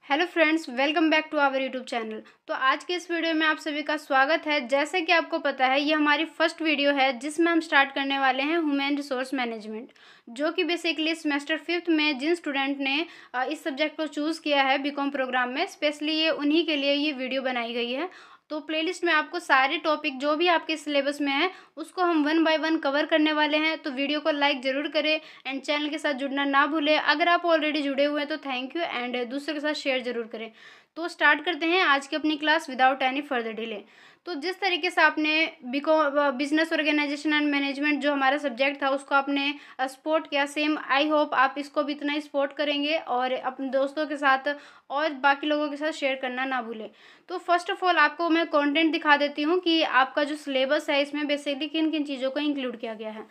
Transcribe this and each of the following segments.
Hello friends, welcome back to our YouTube channel. तो आज के इस वीडियो में आप सभी का स्वागत है। जैसे कि आपको पता है, ये हमारी फर्स्ट वीडियो है जिसमें हम स्टार्ट करने वाले हैं ह्यूमन रिसोर्स मैनेजमेंट, जो कि बेसिकली सेमेस्टर 5th में जिन स्टूडेंट ने इस सब्जेक्ट को चूज़ किया है बीकॉम प्रोग्राम में, स्पेशली ये उन्हीं के लिए ये वीडियो बनाई गई है। तो प्लेलिस्ट में आपको सारे टॉपिक जो भी आपके सिलेबस में है उसको हम 1 बाय 1 कवर करने वाले हैं। तो वीडियो को लाइक ज़रूर करें एंड चैनल के साथ जुड़ना ना भूलें। अगर आप ऑलरेडी जुड़े हुए हैं तो थैंक यू एंड दूसरे के साथ शेयर ज़रूर करें। तो स्टार्ट करते हैं आज की अपनी class without any further delay. तो जिस तरीके से आपने बिजनेस ऑर्गेनाइजेशन एंड मैनेजमेंट जो हमारा सब्जेक्ट था उसको आपने सपोर्ट किया, सेम आई होप आप इसको भी इतना ही सपोर्ट करेंगे और अपने दोस्तों के साथ और बाकी लोगों के साथ शेयर करना ना भूलें। तो फर्स्ट ऑफ ऑल आपको मैं कंटेंट दिखा देती हूँ कि आपका जो सिलेबस है इसमें बेसिकली किन किन चीज़ों को इंक्लूड किया गया है।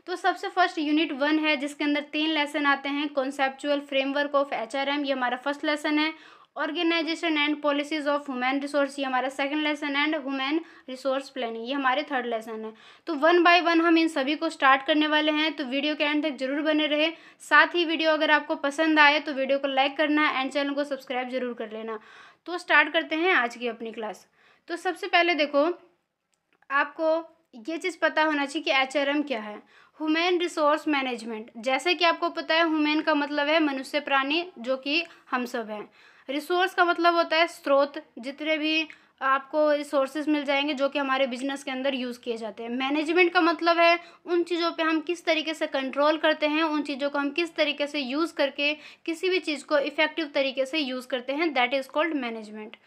तो सबसे फर्स्ट यूनिट 1 है जिसके अंदर 3 लेसन आते हैं। कॉन्सेप्चुअल फ्रेमवर्क ऑफ HRM, ये हमारा फर्स्ट लेसन है। Organisation and policies of human resource, ये हमारा second lesson. And human resource planning, ये हमारे थर्ड लेसन है। तो 1 बाय 1 हम इन सभी को स्टार्ट करने वाले हैं। तो वीडियो के एंड तक जरूर बने रहे। साथ ही वीडियो अगर आपको पसंद आए तो वीडियो को लाइक करना एंड चैनल को सब्सक्राइब जरूर कर लेना। तो स्टार्ट करते हैं आज की अपनी क्लास। तो सबसे पहले देखो, आपको ये चीज़ पता होना चाहिए कि HRM क्या है। ह्यूमन रिसोर्स मैनेजमेंट, जैसे कि आपको पता है ह्यूमन का मतलब है मनुष्य प्राणी, जो कि हम सब हैं। रिसोर्स का मतलब होता है स्रोत, जितने भी आपको रिसोर्सेज मिल जाएंगे जो कि हमारे बिजनेस के अंदर यूज़ किए जाते हैं। मैनेजमेंट का मतलब है उन चीज़ों पे हम किस तरीके से कंट्रोल करते हैं, उन चीज़ों को हम किस तरीके से यूज़ करके किसी भी चीज़ को इफ़ेक्टिव तरीके से यूज़ करते हैं, दैट इज़ कॉल्ड मैनेजमेंट।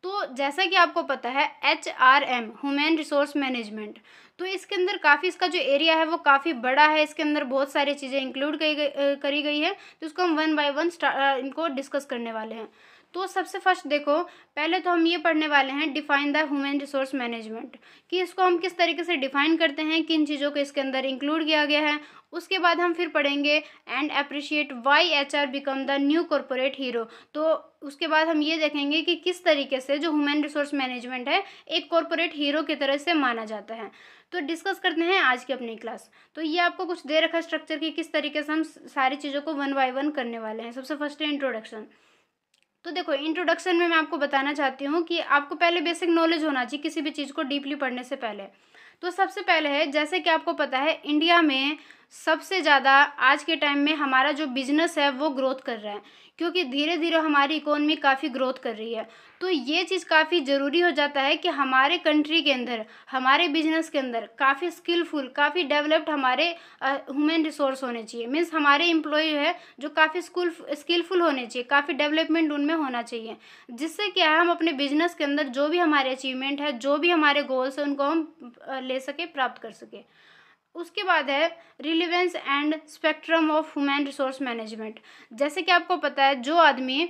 तो जैसा कि आपको पता है HRM ह्यूमन रिसोर्स मैनेजमेंट, तो इसके अंदर काफ़ी इसका जो एरिया है वो काफ़ी बड़ा है। इसके अंदर बहुत सारी चीज़ें इंक्लूड करी गई है। तो इसको हम 1 बाय 1 इनको डिस्कस करने वाले हैं। तो सबसे फर्स्ट देखो, पहले तो हम ये पढ़ने वाले हैं define the human resource management, कि इसको हम किस तरीके से डिफाइन करते हैं, किन चीज़ों को इसके अंदर इंक्लूड किया गया है। उसके बाद हम फिर पढ़ेंगे and appreciate why HR become the new corporate hero. तो उसके बाद हम ये देखेंगे कि किस तरीके से जो ह्यूमन रिसोर्स मैनेजमेंट है एक कॉरपोरेट हीरो की तरह से माना जाता है। तो डिस्कस करते हैं आज की अपनी क्लास। तो ये आपको कुछ दे रखा है स्ट्रक्चर की किस तरीके से हम सारी चीज़ों को 1 बाय 1 करने वाले हैं। सबसे फर्स्ट है इंट्रोडक्शन। तो देखो, इंट्रोडक्शन में मैं आपको बताना चाहती हूँ कि आपको पहले बेसिक नॉलेज होना चाहिए किसी भी चीज़ को डीपली पढ़ने से पहले। तो सबसे पहले है, जैसे कि आपको पता है इंडिया में सबसे ज़्यादा आज के टाइम में हमारा जो बिजनेस है वो ग्रोथ कर रहा है, क्योंकि धीरे धीरे हमारी इकोनॉमी काफ़ी ग्रोथ कर रही है। तो ये चीज़ काफ़ी ज़रूरी हो जाता है कि हमारे कंट्री के अंदर, हमारे बिजनेस के अंदर काफ़ी स्किलफुल, काफ़ी डेवलप्ड हमारे ह्यूमन रिसोर्स होने चाहिए। मीन्स हमारे एम्प्लॉय है जो काफ़ी स्किलफुल होने चाहिए, काफ़ी डेवलपमेंट उनमें होना चाहिए, जिससे क्या है हम अपने बिजनेस के अंदर जो भी हमारे अचीवमेंट है, जो भी हमारे गोल्स है, उनको हम ले सके, प्राप्त कर सके। उसके बाद है relevance and spectrum of human resource management. जैसे कि आपको पता है जो आदमी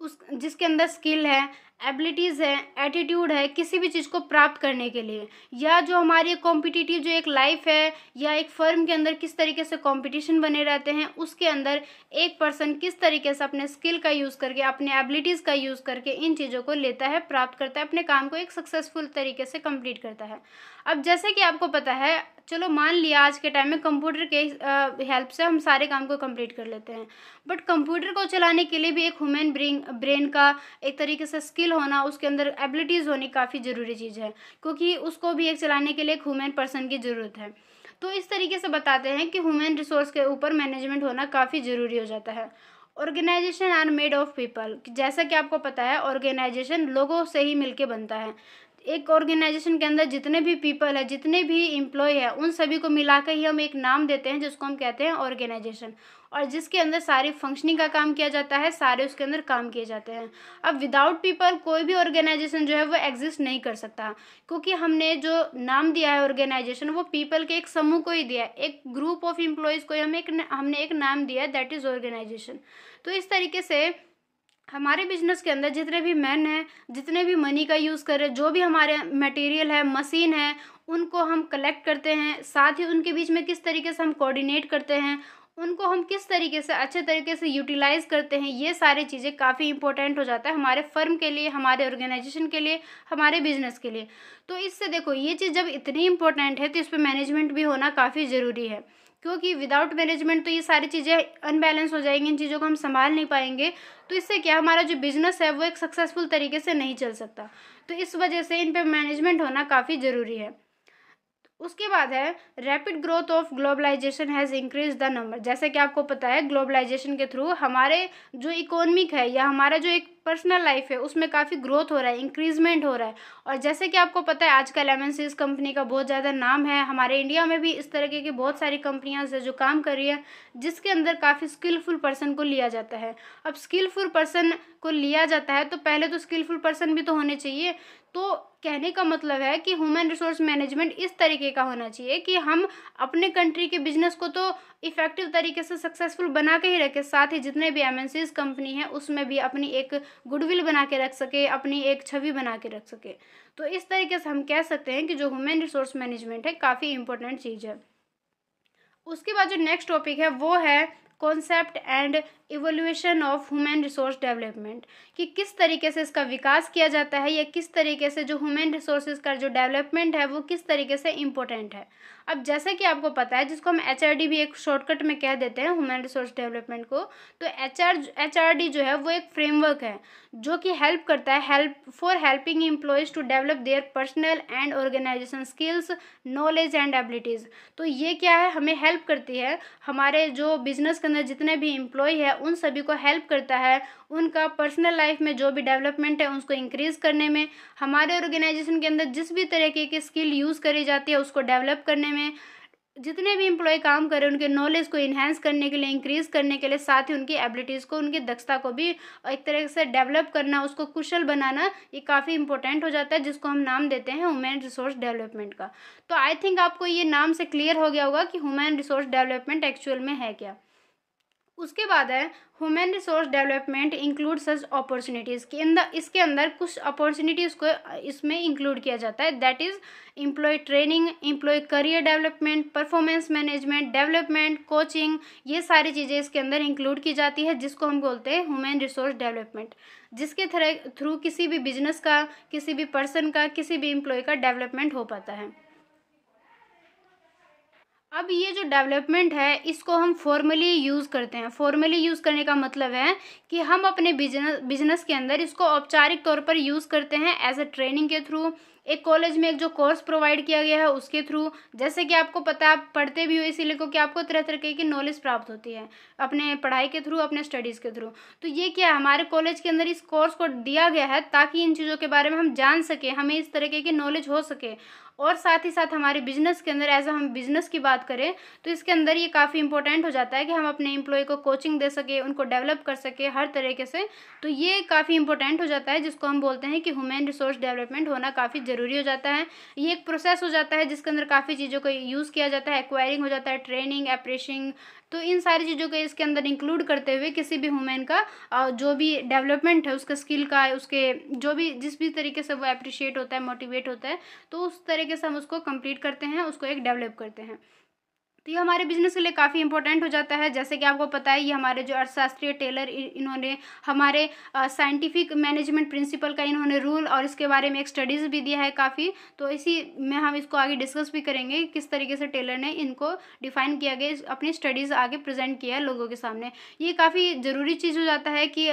उस जिसके अंदर स्किल है, एबिलिटीज़ है, एटीट्यूड है किसी भी चीज़ को प्राप्त करने के लिए, या जो हमारी कॉम्पिटिटिव जो एक लाइफ है या एक फर्म के अंदर किस तरीके से कंपटीशन बने रहते हैं, उसके अंदर एक पर्सन किस तरीके से अपने स्किल का यूज़ करके, अपने एबिलिटीज़ का यूज़ करके इन चीज़ों को लेता है, प्राप्त करता है, अपने काम को एक सक्सेसफुल तरीके से कंप्लीट करता है। अब जैसे कि आपको पता है, चलो मान लिया आज के टाइम में कंप्यूटर के हेल्प से हम सारे काम को कंप्लीट कर लेते हैं, बट कंप्यूटर को चलाने के लिए भी एक ह्यूमन ब्रेन का एक तरीके से स्किल होना, उसके अंदर एबिलिटीज़ होनी काफ़ी ज़रूरी चीज़ है, क्योंकि उसको भी एक चलाने के लिए एक ह्यूमन पर्सन की ज़रूरत है। तो इस तरीके से बताते हैं कि ह्यूमन रिसोर्स के ऊपर मैनेजमेंट होना काफ़ी ज़रूरी हो जाता है। Organisation are made of people, जैसा कि आपको पता है ऑर्गेनाइजेशन लोगों से ही मिलके बनता है। एक ऑर्गेनाइजेशन के अंदर जितने भी पीपल है, जितने भी एम्प्लॉय है, उन सभी को मिलाकर ही हम एक नाम देते हैं जिसको हम कहते हैं ऑर्गेनाइजेशन, और जिसके अंदर सारी फंक्शनिंग का काम किया जाता है, सारे उसके अंदर काम किए जाते हैं। अब विदाउट पीपल कोई भी ऑर्गेनाइजेशन जो है वो एग्जिस्ट नहीं कर सकता, क्योंकि हमने जो नाम दिया है ऑर्गेनाइजेशन वो पीपल के एक समूह को ही दिया है, एक ग्रुप ऑफ एम्प्लॉयज़ को हमने एक नाम दिया है, दैट इज़ ऑर्गेनाइजेशन। तो इस तरीके से हमारे बिजनेस के अंदर जितने भी मैन हैं, जितने भी मनी का यूज़ कर रहे हैं, जो भी हमारे मटेरियल है, मशीन है, उनको हम कलेक्ट करते हैं, साथ ही उनके बीच में किस तरीके से हम कोऑर्डिनेट करते हैं, उनको हम किस तरीके से अच्छे तरीके से यूटिलाइज़ करते हैं, ये सारी चीज़ें काफ़ी इंपॉर्टेंट हो जाता है हमारे फर्म के लिए, हमारे ऑर्गेनाइजेशन के लिए, हमारे बिजनेस के लिए। तो इससे देखो, ये चीज़ जब इतनी इंपॉर्टेंट है तो इस पर मैनेजमेंट भी होना काफ़ी ज़रूरी है। क्योंकि विदाउट मैनेजमेंट तो ये सारी चीज़ें अनबैलेंस हो जाएंगी, इन चीज़ों को हम संभाल नहीं पाएंगे। तो इससे क्या हमारा जो बिजनेस है वो एक सक्सेसफुल तरीके से नहीं चल सकता। तो इस वजह से इन पे मैनेजमेंट होना काफ़ी ज़रूरी है। उसके बाद है rapid growth of globalisation has increase the number. जैसे कि आपको पता है ग्लोबलाइजेशन के थ्रू हमारे जो इकोनॉमिक है या हमारा जो एक पर्सनल लाइफ है उसमें काफ़ी ग्रोथ हो रहा है, इंक्रीजमेंट हो रहा है। और जैसे कि आपको पता है आजकल एमएनसीज कंपनी का बहुत ज़्यादा नाम है। हमारे इंडिया में भी इस तरीके की बहुत सारी कंपनियां हैं जो काम कर रही है, जिसके अंदर काफ़ी स्किलफुल पर्सन को लिया जाता है। अब स्किलफुल पर्सन को लिया जाता है तो पहले तो स्किलफुल पर्सन भी तो होने चाहिए। तो कहने का मतलब है कि ह्यूमन रिसोर्स मैनेजमेंट इस तरीके का होना चाहिए कि हम अपने कंट्री के बिजनेस को तो इफेक्टिव तरीके से सक्सेसफुल बना के ही रखें, साथ ही जितने भी एमएनसीज कंपनी है उसमें भी अपनी एक गुडविल बना के रख सके, अपनी एक छवि बना के रख सके। तो इस तरीके से हम कह सकते हैं कि जो ह्यूमन रिसोर्स मैनेजमेंट है काफ़ी इंपॉर्टेंट चीज़ है। उसके बाद जो नेक्स्ट टॉपिक है वो है concept and evolution of human resource development, कि किस तरीके से इसका विकास किया जाता है या किस तरीके से जो ह्यूमन रिसोर्सेज का जो डेवलपमेंट है वो किस तरीके से इम्पोर्टेंट है। अब जैसे कि आपको पता है, जिसको हम एचआरडी भी एक शॉर्टकट में कह देते हैं ह्यूमन रिसोर्स डेवलपमेंट को, तो एचआरडी जो है वो एक फ्रेमवर्क है जो कि हेल्प करता है helping employees to develop their personal and organisation skills, knowledge and abilities. तो ये क्या है, हमें हेल्प करती है, हमारे जो बिजनेस के अंदर जितने भी एम्प्लॉय है उन सभी को हेल्प करता है उनका पर्सनल लाइफ में जो भी डेवलपमेंट है उसको इंक्रीज़ करने में, हमारे ऑर्गेनाइजेशन के अंदर जिस भी तरीके की स्किल यूज़ करी जाती है उसको डेवलप करने में, जितने भी एम्प्लॉय काम कर रहे हैं उनके नॉलेज को इन्हेंस करने के लिए, इंक्रीज़ करने के लिए, साथ ही उनकी एबिलिटीज़ को, उनकी दक्षता को भी एक तरह से डेवलप करना, उसको कुशल बनाना, ये काफ़ी इंपॉर्टेंट हो जाता है, जिसको हम नाम देते हैं ह्यूमन रिसोर्स डेवलपमेंट का। तो आई थिंक आपको ये नाम से क्लियर हो गया होगा कि ह्यूमन रिसोर्स डेवलपमेंट एक्चुअल में है क्या। उसके बाद है ह्यूमन रिसोर्स डेवलपमेंट इंक्लूड सच अपॉर्चुनिटीज़ के अंदर, इसके अंदर कुछ अपॉर्चुनिटीज़ को इसमें इंक्लूड किया जाता है, that is employ training, employ career development, performance management, development, coaching, ये सारी चीज़ें इसके अंदर इंक्लूड की जाती है, जिसको हम बोलते हैं ह्यूमन रिसोर्स डेवलपमेंट, जिसके थ्रू किसी भी बिजनेस का, किसी भी पर्सन का, किसी भी एम्प्लॉय का डेवलपमेंट हो पाता है। अब ये जो डेवलपमेंट है इसको हम फॉर्मली यूज़ करते हैं। फॉर्मली यूज़ करने का मतलब है कि हम अपने बिजनेस के अंदर इसको औपचारिक तौर पर यूज़ करते हैं एज अ ट्रेनिंग के थ्रू, एक कॉलेज में एक जो कोर्स प्रोवाइड किया गया है उसके थ्रू। जैसे कि आपको पता है आप पढ़ते भी हो इसीलिए क्योंकि आपको तरह तरह की नॉलेज प्राप्त होती है अपने पढ़ाई के थ्रू, अपने स्टडीज़ के थ्रू। तो ये क्या है, हमारे कॉलेज के अंदर इस कोर्स को दिया गया है ताकि इन चीज़ों के बारे में हम जान सकें, हमें इस तरीके की नॉलेज हो सके। और साथ ही साथ हमारे बिजनेस के अंदर एज हम बिजनेस की बात करें तो इसके अंदर ये काफ़ी इंपॉर्टेंट हो जाता है कि हम अपने एम्प्लॉय को कोचिंग दे सके, उनको डेवलप कर सके हर तरीके से। तो ये काफ़ी इंपॉर्टेंट हो जाता है, जिसको हम बोलते हैं कि ह्यूमन रिसोर्स डेवलपमेंट होना काफ़ी ज़रूरी हो जाता है। ये एक प्रोसेस हो जाता है जिसके अंदर काफ़ी चीज़ों को यूज़ किया जाता है, एक्वायरिंग हो जाता है, ट्रेनिंग, एप्रेशिंग। तो इन सारी चीज़ों को इसके अंदर इंक्लूड करते हुए किसी भी ह्यूमन का जो भी डेवलपमेंट है, उसका स्किल का, उसके जो भी जिस भी तरीके से वो अप्रिशिएट होता है, मोटिवेट होता है, तो उस तरीके से हम उसको कंप्लीट करते हैं, उसको एक डेवलप करते हैं। तो ये हमारे बिजनेस के लिए काफ़ी इंपॉर्टेंट हो जाता है। जैसे कि आपको पता है ये हमारे जो अर्थशास्त्रीय टेलर इन्होंने हमारे साइंटिफिक मैनेजमेंट प्रिंसिपल का इन्होंने रूल और इसके बारे में एक स्टडीज़ भी दिया है काफ़ी। तो इसी में हम इसको आगे डिस्कस भी करेंगे किस तरीके से टेलर ने इनको डिफ़ाइन किया गया, अपनी स्टडीज़ आगे प्रेजेंट किया है लोगों के सामने। ये काफ़ी ज़रूरी चीज़ हो जाता है कि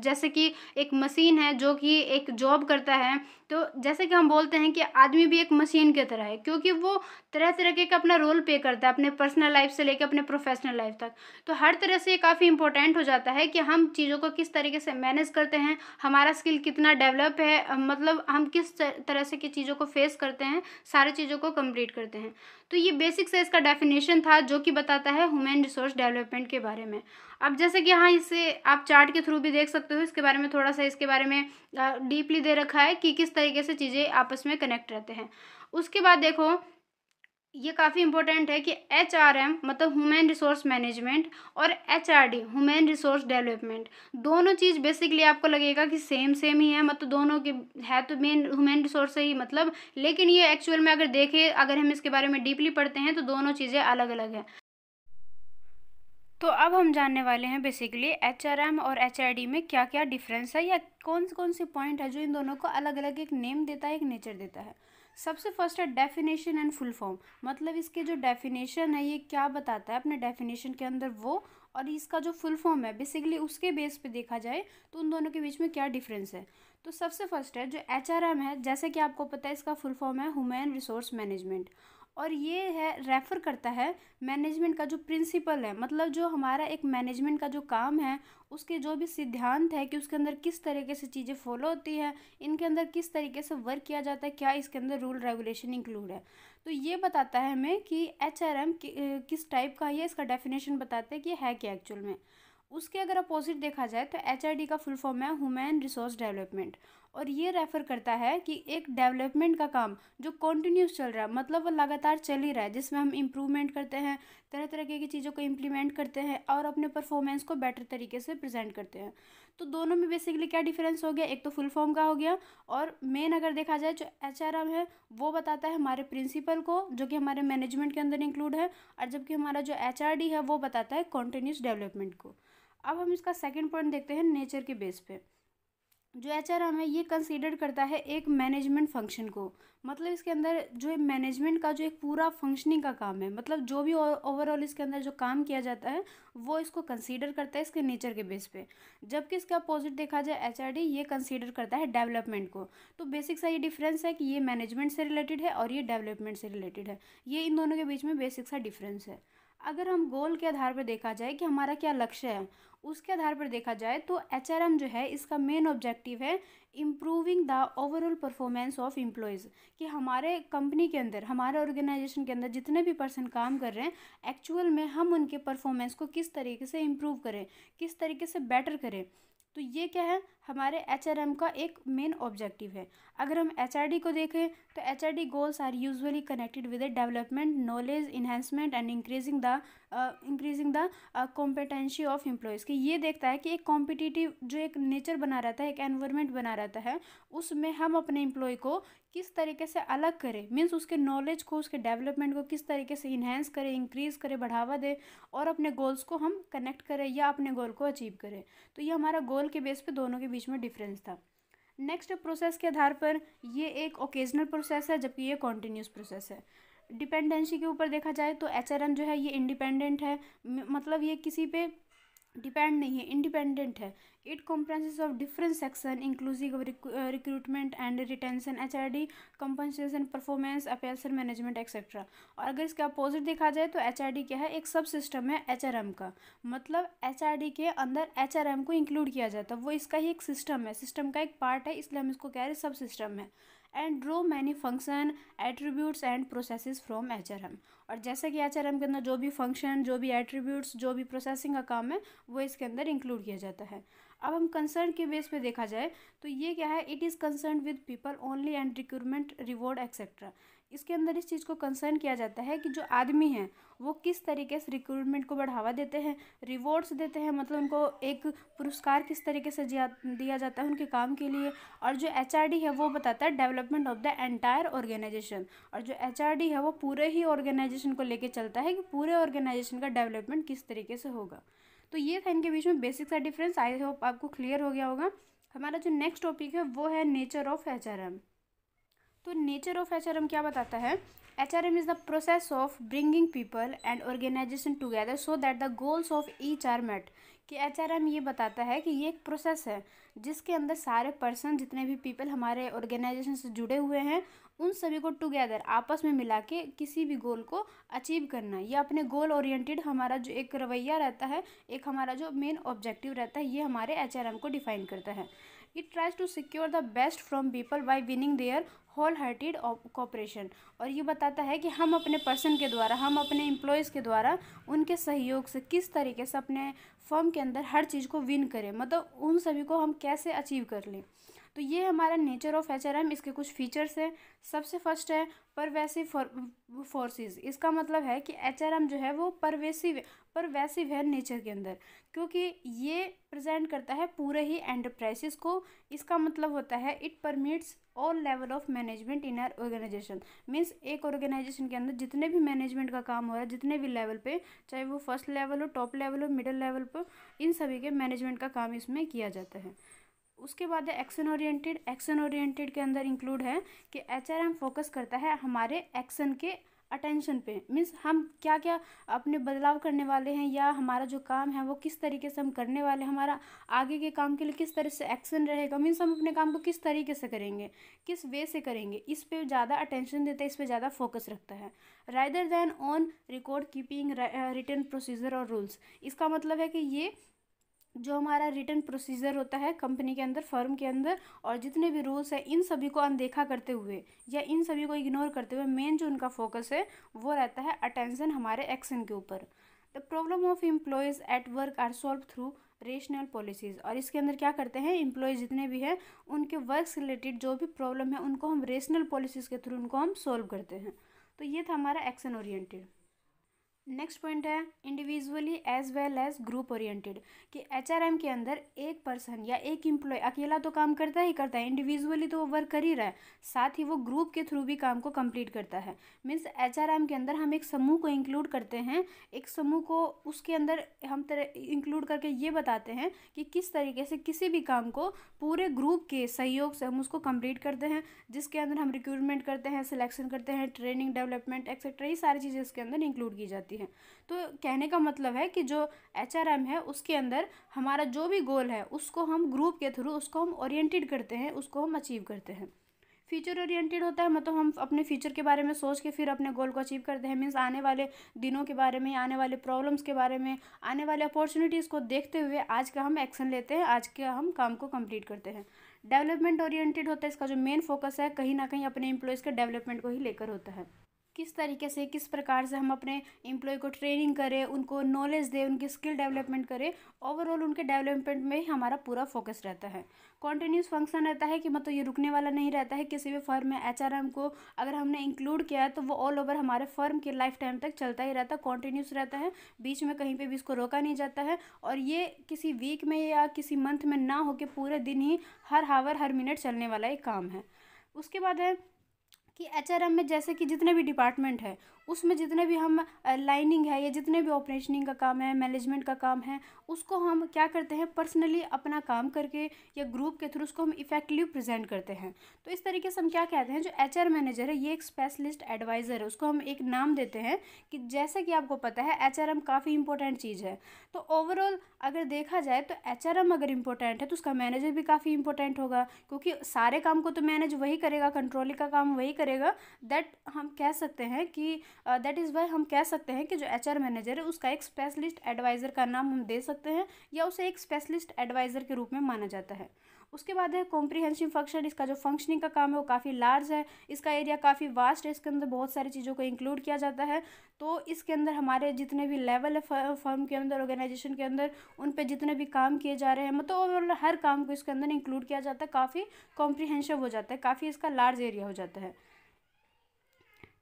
जैसे कि एक मशीन है जो कि एक जॉब करता है, तो जैसे कि हम बोलते हैं कि आदमी भी एक मशीन की तरह है, क्योंकि वो तरह तरीके का अपना रोल प्ले करता है अपने पर्सनल लाइफ से लेकर अपने प्रोफेशनल लाइफ तक। तो हर तरह से ये काफ़ी इंपॉर्टेंट हो जाता है कि हम चीज़ों को किस तरीके से मैनेज करते हैं, हमारा स्किल कितना डेवलप है, मतलब हम किस तरह से की चीज़ों को फेस करते हैं, सारी चीज़ों को कंप्लीट करते हैं। तो ये बेसिक से इसका डेफिनेशन था जो कि बताता है ह्यूमन रिसोर्स डेवलपमेंट के बारे में। अब जैसे कि हाँ, इसे आप चार्ट के थ्रू भी देख सकते हो, इसके बारे में थोड़ा सा इसके बारे में डीपली दे रखा है कि किस तरीके से चीज़ें आपस में कनेक्ट रहते हैं। उसके बाद देखो ये काफ़ी इंपॉर्टेंट है कि एचआरएम मतलब ह्यूमन रिसोर्स मैनेजमेंट और एचआरडी ह्यूमन रिसोर्स डेवलपमेंट, दोनों चीज़ बेसिकली आपको लगेगा कि सेम ही है, मतलब दोनों के है तो मेन ह्यूमन रिसोर्स से ही मतलब, लेकिन ये एक्चुअल में अगर देखें, अगर हम इसके बारे में डीपली पढ़ते हैं तो दोनों चीज़ें अलग अलग हैं। तो अब हम जानने वाले हैं बेसिकली एचआरएम और एचआरडी में क्या क्या डिफरेंस है या कौन से पॉइंट है जो इन दोनों को अलग अलग एक नेम देता है, एक नेचर देता है। सबसे फर्स्ट है डेफिनेशन एंड फुल फॉर्म। मतलब इसके जो डेफिनेशन है ये क्या बताता है अपने डेफिनेशन के अंदर वो, और इसका जो फुल फॉर्म है बेसिकली उसके बेस पे देखा जाए तो उन दोनों के बीच में क्या डिफरेंस है। तो सबसे फर्स्ट है जो HRM है, जैसे कि आपको पता है इसका फुल फॉर्म है ह्यूमन रिसोर्स मैनेजमेंट, और ये है रेफ़र करता है मैनेजमेंट का जो प्रिंसिपल है, मतलब जो हमारा एक मैनेजमेंट का जो काम है उसके जो भी सिद्धांत है कि उसके अंदर किस तरीके से चीज़ें फॉलो होती है, इनके अंदर किस तरीके से वर्क किया जाता है, क्या इसके अंदर रूल रेगुलेशन इंक्लूड है। तो ये बताता है हमें कि HRM किस टाइप का है, इसका डेफिनेशन बताते हैं कि ये है क्या एक्चुअल में। उसके अगर अपोजिट देखा जाए तो HRD का फुल फॉर्म है ह्यूमन रिसोर्स डेवलपमेंट, और ये रेफ़र करता है कि एक डेवलपमेंट का काम जो कॉन्टीन्यूस चल रहा है, मतलब वो लगातार चल ही रहा है, जिसमें हम इम्प्रूवमेंट करते हैं, तरह तरह की चीज़ों को इम्प्लीमेंट करते हैं और अपने परफॉर्मेंस को बेटर तरीके से प्रेजेंट करते हैं। तो दोनों में बेसिकली क्या डिफरेंस हो गया, एक तो फुल फॉर्म का हो गया, और मेन अगर देखा जाए जो HRM है वो बताता है हमारे प्रिंसिपल को जो कि हमारे मैनेजमेंट के अंदर इंक्लूड है, और जबकि हमारा जो HRD है वो बताता है कॉन्टीन्यूस डेवलपमेंट को। अब हम इसका सेकंड पॉइंट देखते हैं नेचर के बेस पे। जो HRM है ये कंसीडर करता है एक मैनेजमेंट फंक्शन को, मतलब इसके अंदर जो मैनेजमेंट का जो एक पूरा फंक्शनिंग का काम है, मतलब जो भी ओवरऑल इसके अंदर जो काम किया जाता है वो इसको कंसीडर करता है इसके नेचर के बेस पे। जबकि इसका अपोजिट देखा जाए HRD ये कंसीडर करता है डेवलपमेंट को। तो बेसिक सा ये डिफरेंस है कि ये मैनेजमेंट से रिलेटेड है और ये डेवलपमेंट से रिलेटेड है, ये इन दोनों के बीच में बेसिक सा डिफरेंस है। अगर हम गोल के आधार पर देखा जाए कि हमारा क्या लक्ष्य है, उसके आधार पर देखा जाए तो HRM जो है इसका मेन ऑब्जेक्टिव है improving the overall performance of employees, कि हमारे कंपनी के अंदर, हमारे ऑर्गेनाइजेशन के अंदर जितने भी पर्सन काम कर रहे हैं एक्चुअल में हम उनके परफॉर्मेंस को किस तरीके से इम्प्रूव करें, किस तरीके से बेटर करें। तो ये क्या है, हमारे HRM का एक मेन ऑब्जेक्टिव है। अगर हम HRD को देखें तो HRD goals are usually connected with the development, knowledge enhancement and increasing the competency of employees, कि ये देखता है कि एक कॉम्पिटिटिव जो एक नेचर बना रहता है, एक एनवायरनमेंट बना रहता है, उसमें हम अपने एम्प्लॉय को किस तरीके से अलग करें, मीन्स उसके नॉलेज को, उसके डेवलपमेंट को किस तरीके से इन्हेंस करें, इंक्रीज़ करें, बढ़ावा दें, और अपने गोल्स को हम कनेक्ट करें या अपने गोल को अचीव करें। तो ये हमारा गोल के बेस पे दोनों के बीच में डिफरेंस था। नेक्स्ट प्रोसेस के आधार पर ये एक ओकेजनल प्रोसेस है जबकि ये कॉन्टीन्यूस प्रोसेस है। डिपेंडेंसी के ऊपर देखा जाए तो HRM जो है ये इंडिपेंडेंट है, मतलब ये किसी पे डिपेंड नहीं है, इंडिपेंडेंट है। It comprises of different section inclusive recruitment and retention, HRD compensation, performance, appraisal management etcetera. और अगर इसका अपोजिट देखा जाए तो HRD क्या है, एक सब सिस्टम है HRM का, मतलब HRD के अंदर HRM को इंक्लूड किया जाता है, वो इसका ही एक सिस्टम है, सिस्टम का एक पार्ट है, इसलिए हम इसको कह रहे हैं सब सिस्टम है। And draw many function attributes and processes from HRM। और जैसे कि HRM के अंदर जो भी फंक्शन, जो भी एट्रीब्यूट्स, जो भी प्रोसेसिंग का काम है वो इसके अंदर इंक्लूड किया जाता है। अब हम कंसर्न के बेस पे देखा जाए तो ये क्या है, it is concern with people only and recruitment, reward etcetera. इसके अंदर इस चीज़ को कंसर्न किया जाता है कि जो आदमी हैं वो किस तरीके से रिक्रूटमेंट को बढ़ावा देते हैं, रिवॉर्ड्स देते हैं, मतलब उनको एक पुरस्कार किस तरीके से दिया जाता है उनके काम के लिए। और जो HRD है वो बताता है development of the entire organisation, और जो HRD है वो पूरे ही ऑर्गेनाइजेशन को लेके चलता है कि पूरे ऑर्गेनाइजेशन का डेवलपमेंट किस तरीके से होगा। तो ये था इनके बीच में बेसिक सा डिफरेंस, आई होप आपको क्लियर हो गया होगा। हमारा जो नेक्स्ट टॉपिक है वो है नेचर ऑफ HRM। तो नेचर ऑफ HRM क्या बताता है, HRM is the process of bringing people and organisation together so that the goals of each are met. कि HRM ये बताता है कि ये एक प्रोसेस है जिसके अंदर सारे पर्सन, जितने भी पीपल हमारे ऑर्गेनाइजेशन से जुड़े हुए हैं, उन सभी को टुगेदर आपस में मिला के किसी भी गोल को अचीव करना, या अपने गोल ओरिएंटेड हमारा जो एक रवैया रहता है, एक हमारा जो मेन ऑब्जेक्टिव रहता है, ये हमारे HRM को डिफाइन करता है। It tries to secure the best from people by winning their whole hearted cooperation. और ये बताता है कि हम अपने पर्सन के द्वारा, हम अपने एम्प्लॉयज़ के द्वारा उनके सहयोग से किस तरीके से अपने फर्म के अंदर हर चीज़ को विन करें, मतलब उन सभी को हम कैसे अचीव कर लें। तो ये हमारा नेचर ऑफ HRM, इसके कुछ फीचर्स हैं। सबसे फर्स्ट है परवेसिव फोर्सेस। इसका मतलब है कि HRM जो है वो परवेसिव है नेचर के अंदर, क्योंकि ये प्रेजेंट करता है पूरे ही एंटरप्राइजेस को। इसका मतलब होता है it permits all level of management in our organisation, means एक ऑर्गेनाइजेशन के अंदर जितने भी मैनेजमेंट का काम हो रहा है, जितने भी लेवल पे, चाहे वो फर्स्ट लेवल हो, टॉप लेवल हो, मिडिल लेवल पर, इन सभी के मैनेजमेंट का काम इसमें किया जाता है। उसके बाद है एक्शन ओरिएंटेड। एक्शन ओरिएंटेड के अंदर इंक्लूड है कि एचआरएम फोकस करता है हमारे एक्शन के अटेंशन पे, मीन्स हम क्या क्या अपने बदलाव करने वाले हैं या हमारा जो काम है वो किस तरीके से हम करने वाले हैं, हमारा आगे के काम के लिए किस तरह से एक्शन रहेगा, मीन्स हम अपने काम को किस तरीके से करेंगे, किस वे से करेंगे, इस पे ज़्यादा अटेंशन देता है, इस पे ज़्यादा फोकस रखता है rather than on record keeping written procedure और रूल्स। इसका मतलब है कि ये जो हमारा रिटन प्रोसीजर होता है कंपनी के अंदर, फर्म के अंदर, और जितने भी रूल्स हैं इन सभी को अनदेखा करते हुए या इन सभी को इग्नोर करते हुए मेन जो उनका फोकस है वो रहता है अटेंशन हमारे एक्शन के ऊपर। The problem of employees at work are solve through rational policies. और इसके अंदर क्या करते हैं, एम्प्लॉयज़ जितने भी हैं उनके वर्क से रिलेटेड जो भी प्रॉब्लम है उनको हम रेशनल पॉलिसीज़ के थ्रू उनको हम सोल्व करते हैं। तो ये था हमारा एक्शन ओरिएंटेड। नेक्स्ट पॉइंट है individually as well as group oriented, कि एचआरएम के अंदर एक पर्सन या एक एम्प्लॉय अकेला तो काम करता ही करता है, इंडिविजुअली तो वो वर्क कर ही रहा है, साथ ही वो ग्रुप के थ्रू भी काम को कंप्लीट करता है। मीन्स एचआरएम के अंदर हम एक समूह को इंक्लूड करते हैं, एक समूह को उसके अंदर हम इंक्लूड करके ये बताते हैं कि किस तरीके से किसी भी काम को पूरे ग्रुप के सहयोग से हम उसको कंप्लीट करते हैं, जिसके अंदर हम रिक्रूटमेंट करते हैं, सिलेक्शन करते हैं, ट्रेनिंग, डेवलपमेंट एक्सेट्रा, ये सारी चीज़ें इसके अंदर इंक्लूड की जाती हैं। तो कहने का मतलब है कि जो एचआरएम है उसके अंदर हमारा जो भी गोल है उसको हम ग्रुप के थ्रू उसको हम ओरिएंटेड करते हैं, उसको हम अचीव करते हैं। फ्यूचर ओरिएंटेड होता है, मतलब हम अपने फ्यूचर के बारे में सोच के फिर अपने गोल को अचीव करते हैं, मीन्स आने वाले दिनों के बारे में, आने वाले प्रॉब्लम्स के बारे में, आने वाले अपॉर्चुनिटीज़ को देखते हुए आज का हम एक्शन लेते हैं, आज के हम काम को कंप्लीट करते हैं। डेवलपमेंट ओरिएंटेड होता है, इसका जो मेन फोकस है कहीं ना कहीं अपने एम्प्लॉयज़ के डेवलपमेंट को ही लेकर होता है। किस तरीके से, किस प्रकार से हम अपने एम्प्लॉय को ट्रेनिंग करें, उनको नॉलेज दें, उनकी स्किल डेवलपमेंट करें, ओवरऑल उनके डेवलपमेंट में ही हमारा पूरा फोकस रहता है। कॉन्टिन्यूस फंक्शन रहता है कि मतलब ये रुकने वाला नहीं रहता है, किसी भी फर्म में एचआरएम को अगर हमने इंक्लूड किया है तो वो ऑल ओवर हमारे फर्म के लाइफ टाइम तक चलता ही रहता है, कॉन्टिन्यूस रहता है, बीच में कहीं पे भी इसको रोका नहीं जाता है, और ये किसी वीक में या किसी मंथ में ना होकर पूरे दिन ही हर हावर हर मिनट चलने वाला एक काम है। उसके बाद है कि एचआरएम में जैसे कि जितने भी डिपार्टमेंट है उसमें जितने भी हम लाइनिंग है या जितने भी ऑपरेशनिंग का काम है, मैनेजमेंट का काम है, उसको हम क्या करते हैं पर्सनली अपना काम करके या ग्रुप के थ्रू उसको हम इफेक्टिवली प्रेजेंट करते हैं। तो इस तरीके से हम क्या कहते हैं, जो एचआर मैनेजर है ये एक स्पेशलिस्ट एडवाइज़र है, उसको हम एक नाम देते हैं कि जैसे कि आपको पता है एचआरएम काफ़ी इंपॉर्टेंट चीज़ है। तो ओवरऑल अगर देखा जाए तो एचआरएम अगर इंपॉर्टेंट है तो उसका मैनेजर भी काफ़ी इंपॉर्टेंट होगा, क्योंकि सारे काम को तो मैनेज वही करेगा, कंट्रोलिंग का काम वही करेगा। दैट हम कह सकते हैं कि दैट इज़ वाई हम कह सकते हैं कि जो एचआर मैनेजर है उसका एक स्पेशलिस्ट एडवाइज़र का नाम हम दे सकते हैं या उसे एक स्पेशलिस्ट एडवाइज़र के रूप में माना जाता है। उसके बाद है कॉम्प्रिहेंसिव फंक्शन, इसका जो फंक्शनिंग का काम है वो काफ़ी लार्ज है, इसका एरिया काफ़ी वास्ट है, इसके अंदर बहुत सारी चीज़ों को इंक्लूड किया जाता है। तो इसके अंदर हमारे जितने भी लेवल है फर्म के अंदर, ऑर्गेनाइजेशन के अंदर, उन पे जितने भी काम किए जा रहे हैं मतलब ओवरऑल हर काम को इसके अंदर इंक्लूड किया जाता है, काफ़ी कॉम्प्रिहेंसिव हो जाता है, काफ़ी इसका लार्ज एरिया हो जाता है।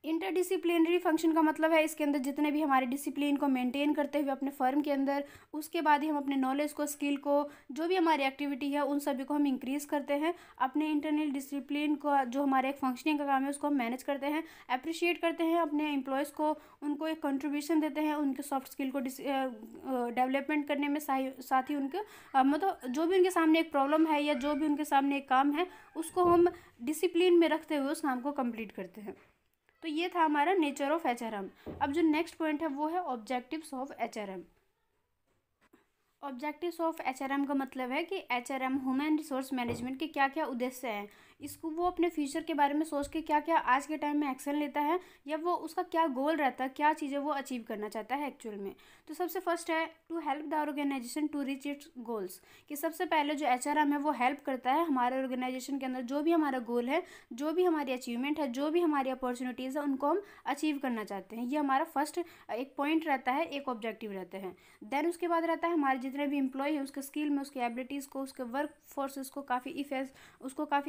इंटरडिसिप्लिनरी फंक्शन का मतलब है इसके अंदर जितने भी हमारे डिसिप्लिन को मेंटेन करते हुए अपने फर्म के अंदर, उसके बाद ही हम अपने नॉलेज को, स्किल को, जो भी हमारी एक्टिविटी है उन सभी को हम इंक्रीज़ करते हैं, अपने इंटरनल डिसिप्लिन को जो हमारे एक फंक्शनिंग का काम है उसको हम मैनेज करते हैं, अप्रिशिएट करते हैं अपने एम्प्लॉयज़ को, उनको एक कंट्रीब्यूशन देते हैं उनके सॉफ्ट स्किल को डेवलपमेंट करने में, साथ ही उनके मतलब जो भी उनके सामने एक प्रॉब्लम है या जो भी उनके सामने एक काम है उसको हम डिसिप्लिन में रखते हुए उस काम को कंप्लीट करते हैं। तो ये था हमारा नेचर ऑफ एचआरएम। अब जो नेक्स्ट पॉइंट है वो है objectives of HRM. Objectives of HRM का मतलब है कि एचआरएम ह्यूमन रिसोर्स मैनेजमेंट के क्या क्या उद्देश्य हैं, इसको वो अपने फ्यूचर के बारे में सोच के क्या क्या आज के टाइम में एक्शन लेता है या वो उसका क्या गोल रहता है, क्या चीज़ें वो अचीव करना चाहता है एक्चुअल में। तो सबसे फर्स्ट है to help the organisation to reach its goals, कि सबसे पहले जो एचआरएम है वो हेल्प करता है हमारे ऑर्गेनाइजेशन के अंदर जो भी हमारा गोल है, जो भी हमारी अचीवमेंट है, जो भी हमारी अपॉर्चुनिटीज़ है उनको हम अचीव करना चाहते हैं। ये हमारा फर्स्ट एक पॉइंट रहता है, एक ऑब्जेक्टिव रहते हैं। देन उसके बाद रहता है हमारे जितने भी एम्प्लॉय है उसके स्किल में, उसके एबिलिटीज़ को, उसके वर्क फोर्सेस को काफ़ी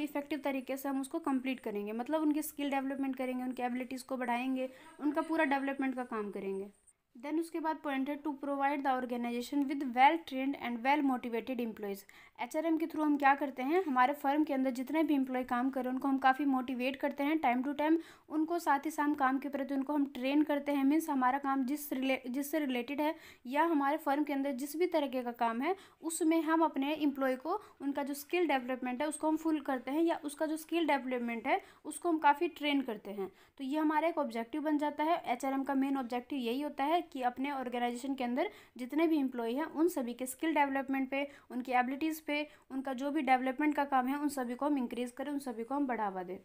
इफेक्टिव तरीके से हम उसको कंप्लीट करेंगे, मतलब उनकी स्किल डेवलपमेंट करेंगे, उनकी एबिलिटीज़ को बढ़ाएंगे, उनका पूरा डेवलपमेंट का काम करेंगे। देन उसके बाद पॉइंट है to provide the organisation with well trained and well motivated employees. HRM के थ्रू हम क्या करते हैं, हमारे फर्म के अंदर जितने भी एम्प्लॉय काम कर रहे हैं उनको हम काफ़ी मोटिवेट करते हैं टाइम टू टाइम, उनको साथ ही साथ काम के प्रति उनको हम ट्रेन करते हैं। मीन्स हमारा काम जिससे रिलेटेड है या हमारे फर्म के अंदर जिस भी तरीके का काम है उसमें हम अपने एम्प्लॉय को उनका जो स्किल डेवलपमेंट है उसको हम फुल करते हैं, या उसका जो स्किल डेवलपमेंट है उसको हम काफ़ी ट्रेन करते हैं। तो ये हमारा एक ऑब्जेक्टिव बन जाता है। एचआरएम का मेन ऑब्जेक्टिव यही होता है कि अपने ऑर्गेनाइजेशन के अंदर जितने भी एम्प्लॉय हैं उन सभी के स्किल डेवलपमेंट पे, उनकी एबिलिटीज़ पे, उनका जो भी डेवलपमेंट का काम है उन सभी को हम इंक्रीज़ करें, उन सभी को हम बढ़ावा दें।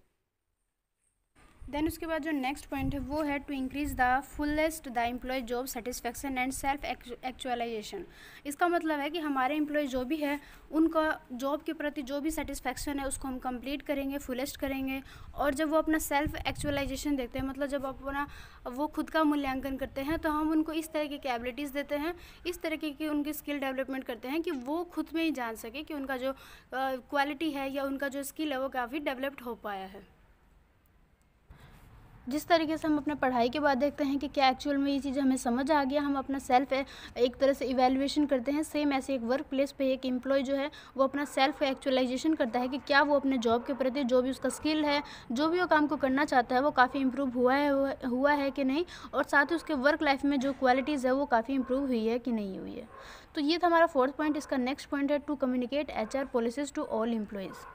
देन उसके बाद जो नेक्स्ट पॉइंट है वो है to increase the fullest the employ job satisfaction and self actualisation. इसका मतलब है कि हमारे एम्प्लॉय जो भी है उनका जॉब के प्रति जो भी सेटिस्फेक्शन है उसको हम कंप्लीट करेंगे, फुलेस्ट करेंगे। और जब वो अपना सेल्फ एक्चुअलाइजेशन देखते हैं, मतलब जब अपना वो खुद का मूल्यांकन करते हैं, तो हम उनको इस तरीके की एबिलिटीज़ देते हैं, इस तरीके की उनकी स्किल डेवलपमेंट करते हैं कि वो खुद में ही जान सके कि उनका जो क्वालिटी है या उनका जो स्किल है वो काफ़ी डेवलप्ड हो पाया है। जिस तरीके से हम अपने पढ़ाई के बाद देखते हैं कि क्या एक्चुअल में ये चीज़ें हमें समझ आ गया, हम अपना सेल्फ एक तरह से इवैल्यूएशन करते हैं, सेम ऐसे एक वर्क प्लेस पे एक एम्प्लॉय जो है वो अपना सेल्फ एक्चुअलाइजेशन करता है कि क्या वो अपने जॉब के प्रति जो भी उसका स्किल है, जो भी वो काम को करना चाहता है वो काफ़ी इम्प्रूव हुआ है कि नहीं, और साथ ही उसके वर्क लाइफ में जो क्वालिटीज़ है वो काफ़ी इम्प्रूव हुई है कि नहीं हुई है। तो ये था हमारा फोर्थ पॉइंट। इसका नेक्स्ट पॉइंट है to communicate HR policies to all employees.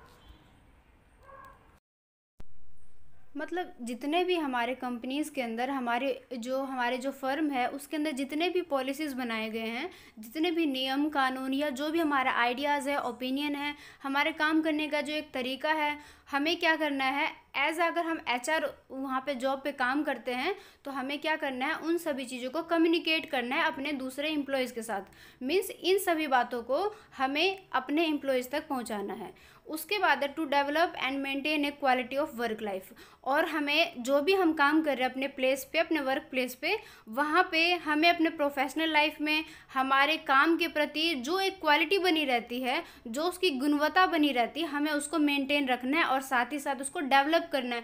मतलब जितने भी हमारे कंपनीज़ के अंदर हमारे जो फर्म है उसके अंदर जितने भी पॉलिसीज़ बनाए गए हैं, जितने भी नियम कानून या जो भी हमारा आइडियाज़ है, ओपिनियन है, हमारे काम करने का जो एक तरीका है, हमें क्या करना है अगर हम HR वहाँ पे जॉब पे काम करते हैं तो हमें क्या करना है, उन सभी चीज़ों को कम्युनिकेट करना है अपने दूसरे एम्प्लॉयज़ के साथ। मीन्स इन सभी बातों को हमें अपने एम्प्लॉयज़ तक पहुँचाना है। उसके बाद है to develop and maintain a quality of work life. और हमें जो भी हम काम कर रहे हैं अपने प्लेस पे, अपने वर्क प्लेस पे, वहाँ पे हमें अपने प्रोफेशनल लाइफ में हमारे काम के प्रति जो एक क्वालिटी बनी रहती है, जो उसकी गुणवत्ता बनी रहती है, हमें उसको मेंटेन रखना है और साथ ही साथ उसको डेवलप करना है।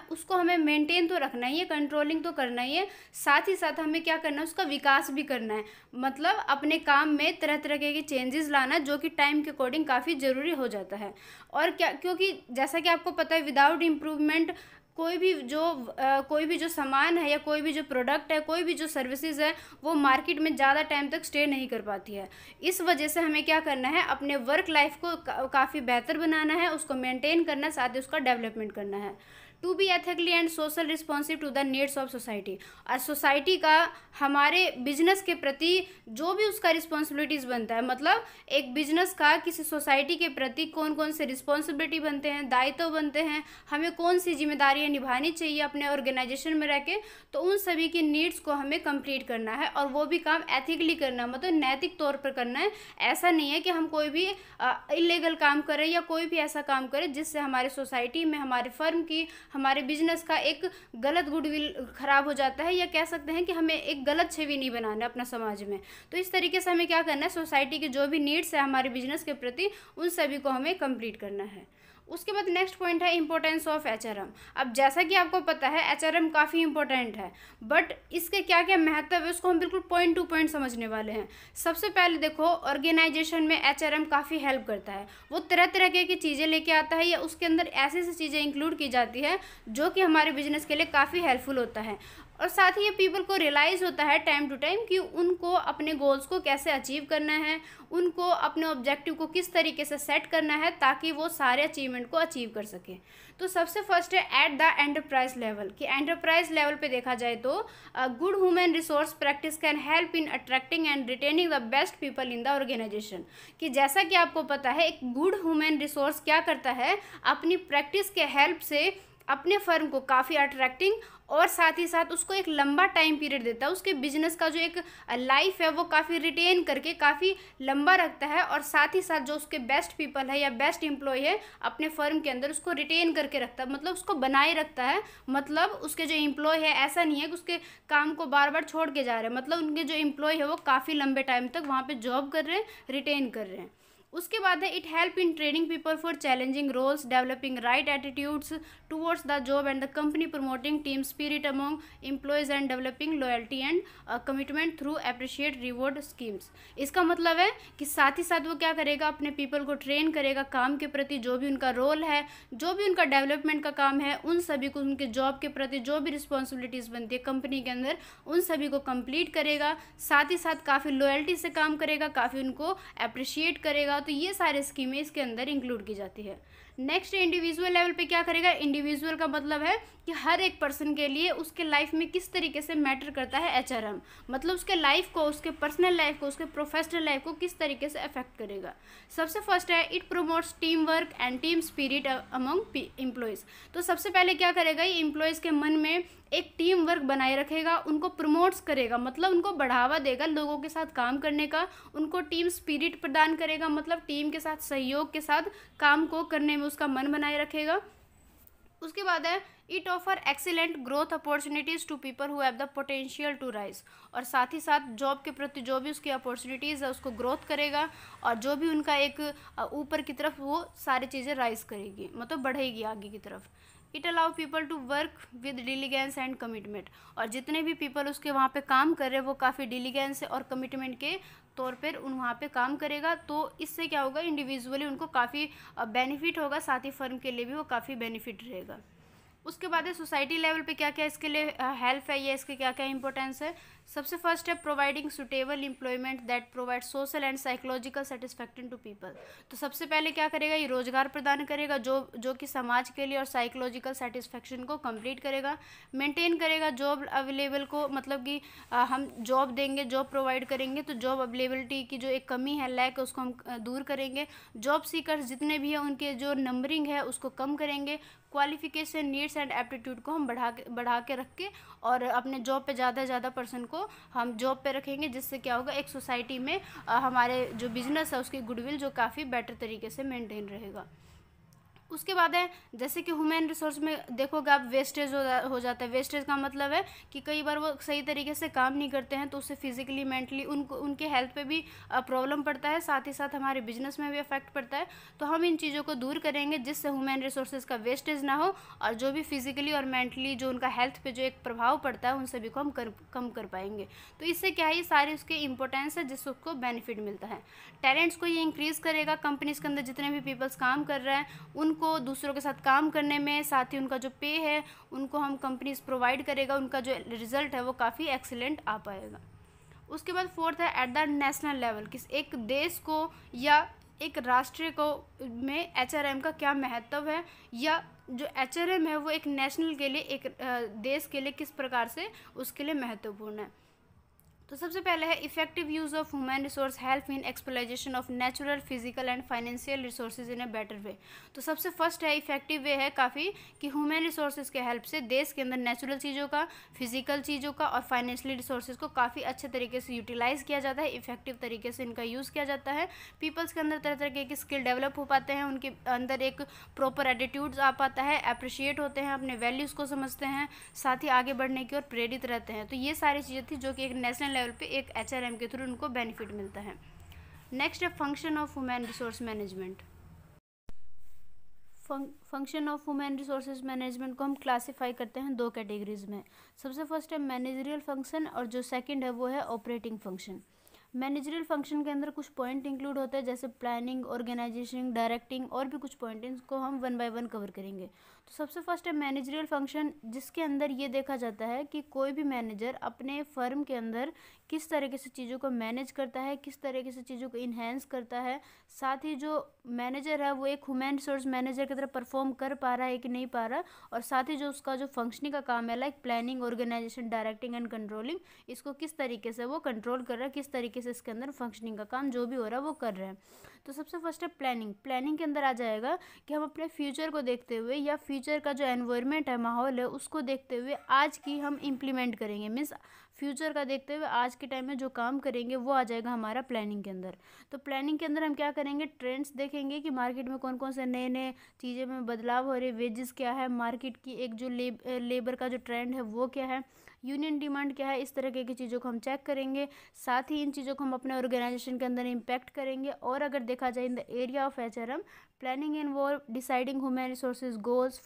उसको हमें मेंटेन तो रखना ही है, कंट्रोलिंग तो करना ही है, साथ ही साथ हमें क्या करना है, उसका विकास भी करना है। मतलब अपने काम में तरह तरह के चेंजेस लाना जो कि टाइम के अकॉर्डिंग काफ़ी ज़रूरी हो जाता है। और क्या, क्योंकि जैसा कि आपको पता है विदाउट इम्प्रूवमेंट कोई भी जो सामान है या कोई भी जो प्रोडक्ट है, कोई भी जो सर्विसेज है वो मार्केट में ज़्यादा टाइम तक स्टे नहीं कर पाती है। इस वजह से हमें क्या करना है, अपने वर्क लाइफ को काफ़ी बेहतर बनाना है, उसको मेंटेन करना है, साथ ही उसका डेवलपमेंट करना है। To be ethically and social responsive to the needs of society. और सोसाइटी का हमारे बिजनेस के प्रति जो भी उसका रिस्पॉन्सिबिलिटीज़ बनता है, मतलब एक बिजनेस का किसी सोसाइटी के प्रति कौन कौन से रिस्पॉन्सिबिलिटी बनते हैं, दायित्व बनते हैं, हमें कौन सी जिम्मेदारियां निभानी चाहिए अपने ऑर्गेनाइजेशन में रह के, तो उन सभी की नीड्स को हमें कंप्लीट करना है। और वो भी काम एथिकली करना है, मतलब नैतिक तौर पर करना है। ऐसा नहीं है कि हम कोई भी इलीगल काम करें या कोई भी ऐसा काम करें जिससे हमारे सोसाइटी में, हमारे फर्म की, हमारे बिजनेस का एक गलत गुडविल खराब हो जाता है, या कह सकते हैं कि हमें एक गलत छवि नहीं बनाना है अपना समाज में। तो इस तरीके से हमें क्या करना है, सोसाइटी के जो भी नीड्स है हमारे बिजनेस के प्रति उन सभी को हमें कंप्लीट करना है। उसके बाद नेक्स्ट पॉइंट है इंपॉर्टेंस ऑफ HRM। अब जैसा कि आपको पता है HRM काफ़ी इंपॉर्टेंट है, बट इसके क्या क्या महत्व है उसको हम बिल्कुल पॉइंट टू पॉइंट समझने वाले हैं। सबसे पहले देखो, ऑर्गेनाइजेशन में HRM काफ़ी हेल्प करता है। वो तरह तरह की चीज़ें लेके आता है, या उसके अंदर ऐसी ऐसी चीज़ें इंक्लूड की जाती है जो कि हमारे बिजनेस के लिए काफ़ी हेल्पफुल होता है। और साथ ही ये पीपल को रियलाइज़ होता है टाइम टू टाइम कि उनको अपने गोल्स को कैसे अचीव करना है, उनको अपने ऑब्जेक्टिव को किस तरीके से सेट करना है ताकि वो सारे अचीवमेंट को अचीव कर सके। तो सबसे फर्स्ट है एट द एंटरप्राइज लेवल, कि एंटरप्राइज लेवल पे देखा जाए तो good human resource practice can help in attracting and retaining the best people in the organisation. कि जैसा कि आपको पता है एक गुड ह्यूमन रिसोर्स क्या करता है, अपनी प्रैक्टिस के हेल्प से अपने फर्म को काफ़ी अट्रैक्टिंग और साथ ही साथ उसको एक लंबा टाइम पीरियड देता है, उसके बिजनेस का जो एक लाइफ है वो काफ़ी रिटेन करके काफ़ी लंबा रखता है। और साथ ही साथ जो उसके बेस्ट पीपल है या बेस्ट एम्प्लॉय है अपने फर्म के अंदर उसको रिटेन करके रखता है, मतलब उसको बनाए रखता है। मतलब उसके जो एम्प्लॉय है ऐसा नहीं है कि उसके काम को बार बार छोड़ के जा रहे हैं, मतलब उनके जो एम्प्लॉय है वो काफ़ी लंबे टाइम तक वहाँ पर जॉब कर रहे हैं, रिटेन कर रहे हैं। उसके बाद है it help in training people for challenging roles, developing right attitudes towards the job and the company, promoting team spirit among employees and developing loyalty and commitment through appreciate reward schemes. इसका मतलब है कि साथ ही साथ वो क्या करेगा, अपने पीपल को ट्रेन करेगा काम के प्रति, जो भी उनका रोल है, जो भी उनका डेवलपमेंट का काम है, उन सभी को उनके जॉब के प्रति जो भी रिस्पॉन्सिबिलिटीज़ बनती है कंपनी के अंदर, उन सभी को कंप्लीट करेगा। साथ ही साथ काफ़ी लॉयल्टी से काम करेगा, काफ़ी उनको अप्रिशिएट करेगा। तो ये सारी स्कीमें इसके अंदर इंक्लूड की जाती है। नेक्स्ट इंडिविजुअल लेवल पे क्या करेगा, इंडिविजुअल का मतलब है कि हर एक पर्सन के लिए उसके लाइफ में किस तरीके से मैटर करता है एचआरएम, मतलब उसके लाइफ को, उसके पर्सनल लाइफ को, उसके प्रोफेशनल लाइफ को किस तरीके से अफेक्ट करेगा। सबसे फर्स्ट है it promotes team work and team spirit among employees. तो सबसे पहले क्या करेगा, ये एम्प्लॉयज़ के मन में एक टीम वर्क बनाए रखेगा, उनको प्रमोट्स करेगा, मतलब उनको बढ़ावा देगा लोगों के साथ काम करने का, उनको टीम स्पिरिट प्रदान करेगा, मतलब टीम के साथ सहयोग के साथ काम को करने में उसका मन बनाए रखेगा। उसके बाद है it offer excellent growth opportunities to people who have the potential to rise, और साथ ही साथ जॉब के प्रति जो भी उसकी अपॉर्चुनिटीज़ है उसको ग्रोथ करेगा, और जो भी उनका एक ऊपर की तरफ वो सारी चीज़ें राइज करेगी, मतलब बढ़ेगी आगे की तरफ। It allow people to work with diligence and commitment, और जितने भी पीपल उसके वहाँ पे काम कर रहे हैं वो काफ़ी डिलीगेंस और कमिटमेंट के तौर पर वहाँ पे काम करेगा। तो इससे क्या होगा, इंडिविजुअली उनको काफ़ी बेनिफिट होगा, साथ ही फर्म के लिए भी वो काफ़ी बेनिफिट रहेगा। उसके बाद है सोसाइटी लेवल पे क्या क्या इसके लिए हेल्प है, या इसके क्या क्या इंपॉर्टेंस है। सबसे फर्स्ट है providing suitable employment that provide social and psychological satisfaction to people. तो सबसे पहले क्या करेगा, ये रोजगार प्रदान करेगा जो कि समाज के लिए और साइकोलॉजिकल सेटिस्फैक्शन को कंप्लीट करेगा। मेंटेन करेगा जॉब अवेलेबल को, मतलब कि हम जॉब देंगे, जॉब प्रोवाइड करेंगे तो जॉब अवेलेबिलिटी की जो एक कमी है, लैक, उसको हम दूर करेंगे। जॉब सीकर्स जितने भी हैं उनके जो नंबरिंग है उसको कम करेंगे। क्वालिफिकेशन, नीड्स एंड एप्टीट्यूड को हम बढ़ा के रख के और अपने जॉब पे ज़्यादा से ज़्यादा पर्सन को हम जॉब पे रखेंगे, जिससे क्या होगा, एक सोसाइटी में हमारे जो बिजनेस है उसकी गुडविल जो काफ़ी बेटर तरीके से मेंटेन रहेगा। उसके बाद है जैसे कि ह्यूमन रिसोर्स में देखोगे आप, वेस्टेज हो जाता है। वेस्टेज का मतलब है कि कई बार वो सही तरीके से काम नहीं करते हैं तो उससे फिजिकली, मेंटली उनके हेल्थ पे भी प्रॉब्लम पड़ता है, साथ ही साथ हमारे बिजनेस में भी इफेक्ट पड़ता है। तो हम इन चीज़ों को दूर करेंगे जिससे ह्यूमन रिसोर्सेज का वेस्टेज ना हो, और जो भी फिजिकली और मेंटली जो उनका हेल्थ पे जो एक प्रभाव पड़ता है उन सभी को हम कम कर पाएंगे। तो इससे क्या है, ये सारे उसके इंपॉर्टेंस है जिससे उसको बेनिफिट मिलता है। टैलेंट्स को ये इंक्रीज़ करेगा, कंपनीज़ के अंदर जितने भी पीपल्स काम कर रहे हैं उनको दूसरों के साथ काम करने में, साथ ही उनका जो पे है उनको हम कंपनीज प्रोवाइड करेगा, उनका जो रिजल्ट है वो काफ़ी एक्सीलेंट आ पाएगा। उसके बाद फोर्थ है एट द नेशनल लेवल, किस एक देश को या एक राष्ट्र को में एचआरएम का क्या महत्व है, या जो एचआरएम है वो एक नेशनल के लिए, एक देश के लिए किस प्रकार से उसके लिए महत्वपूर्ण है। तो सबसे पहले है effective use of human resource help in exploitation of natural, physical and financial resources in a better way. तो सबसे फर्स्ट है इफेक्टिव वे है काफ़ी कि ह्यूमन रिसोर्सेज के हेल्प से देश के अंदर नेचुरल चीज़ों का, फिजिकल चीज़ों का और फाइनेंशियल रिसोर्सेज को काफ़ी अच्छे तरीके से यूटिलाइज़ किया जाता है, इफेक्टिव तरीके से इनका यूज़ किया जाता है। पीपल्स के अंदर तरह तरह के स्किल डेवलप हो पाते हैं, उनके अंदर एक प्रॉपर एटीट्यूड्स आ पाता है, अप्रिशिएट होते हैं, अपने वैल्यूज़ को समझते हैं, साथ ही आगे बढ़ने की ओर प्रेरित रहते हैं। तो ये सारी चीज़ें थी जो कि एक नेशनल लेवल पे एक एचआरएम के थ्रू उनको बेनिफिट मिलता है। नेक्स्ट है function of human resource management. Function of human resources management को हम क्लासीफाई करते हैं दो कैटेगरीज में। सबसे फर्स्ट है मैनेजरियल फंक्शन, और जो सेकंड है वो है ऑपरेटिंग फंक्शन। मैनेजरियल फंक्शन के अंदर कुछ पॉइंट इंक्लूड होते हैं जैसे प्लानिंग, ऑर्गेनाइजेशन, डायरेक्टिंग, और भी कुछ पॉइंट, इनको हम वन बाय वन कवर करेंगे। तो सबसे फर्स्ट है मैनेजरियल फंक्शन, जिसके अंदर ये देखा जाता है कि कोई भी मैनेजर अपने फर्म के अंदर किस तरीके से चीज़ों को मैनेज करता है, किस तरीके से चीज़ों को इन्हेंस करता है, साथ ही जो मैनेजर है वो एक ह्यूमन रिसोर्स मैनेजर की तरह परफॉर्म कर पा रहा है कि नहीं पा रहा, और साथ ही जो उसका जो फंक्शनिंग का काम है like planning, organisation, directing and controlling, इसको किस तरीके से वो कंट्रोल कर रहा है, किस तरीके से इसके अंदर फंक्शनिंग का काम जो भी हो रहा है वो कर रहे हैं। तो सबसे फर्स्ट है प्लानिंग। प्लानिंग के अंदर आ जाएगा कि हम अपने फ्यूचर को देखते हुए या फ्यूचर का जो एनवायरनमेंट है, माहौल है, उसको देखते हुए आज की हम इम्प्लीमेंट करेंगे। मीन्स फ्यूचर का देखते हुए आज के टाइम में जो काम करेंगे वो आ जाएगा हमारा प्लानिंग के अंदर। तो प्लानिंग के अंदर हम क्या करेंगे, ट्रेंड्स देखेंगे कि मार्केट में कौन कौन से नए नए चीज़ें में बदलाव हो रहे, वेजेस क्या है, मार्केट की एक जो लेबर का जो ट्रेंड है वो क्या है, यूनियन डिमांड क्या है, इस तरह की चीज़ों को हम चेक करेंगे। साथ ही इन चीज़ों को हम अपने ऑर्गेनाइजेशन के अंदर इम्पैक्ट करेंगे। और अगर देखा जाए in the area of HRM, planning involve deciding human resources goals,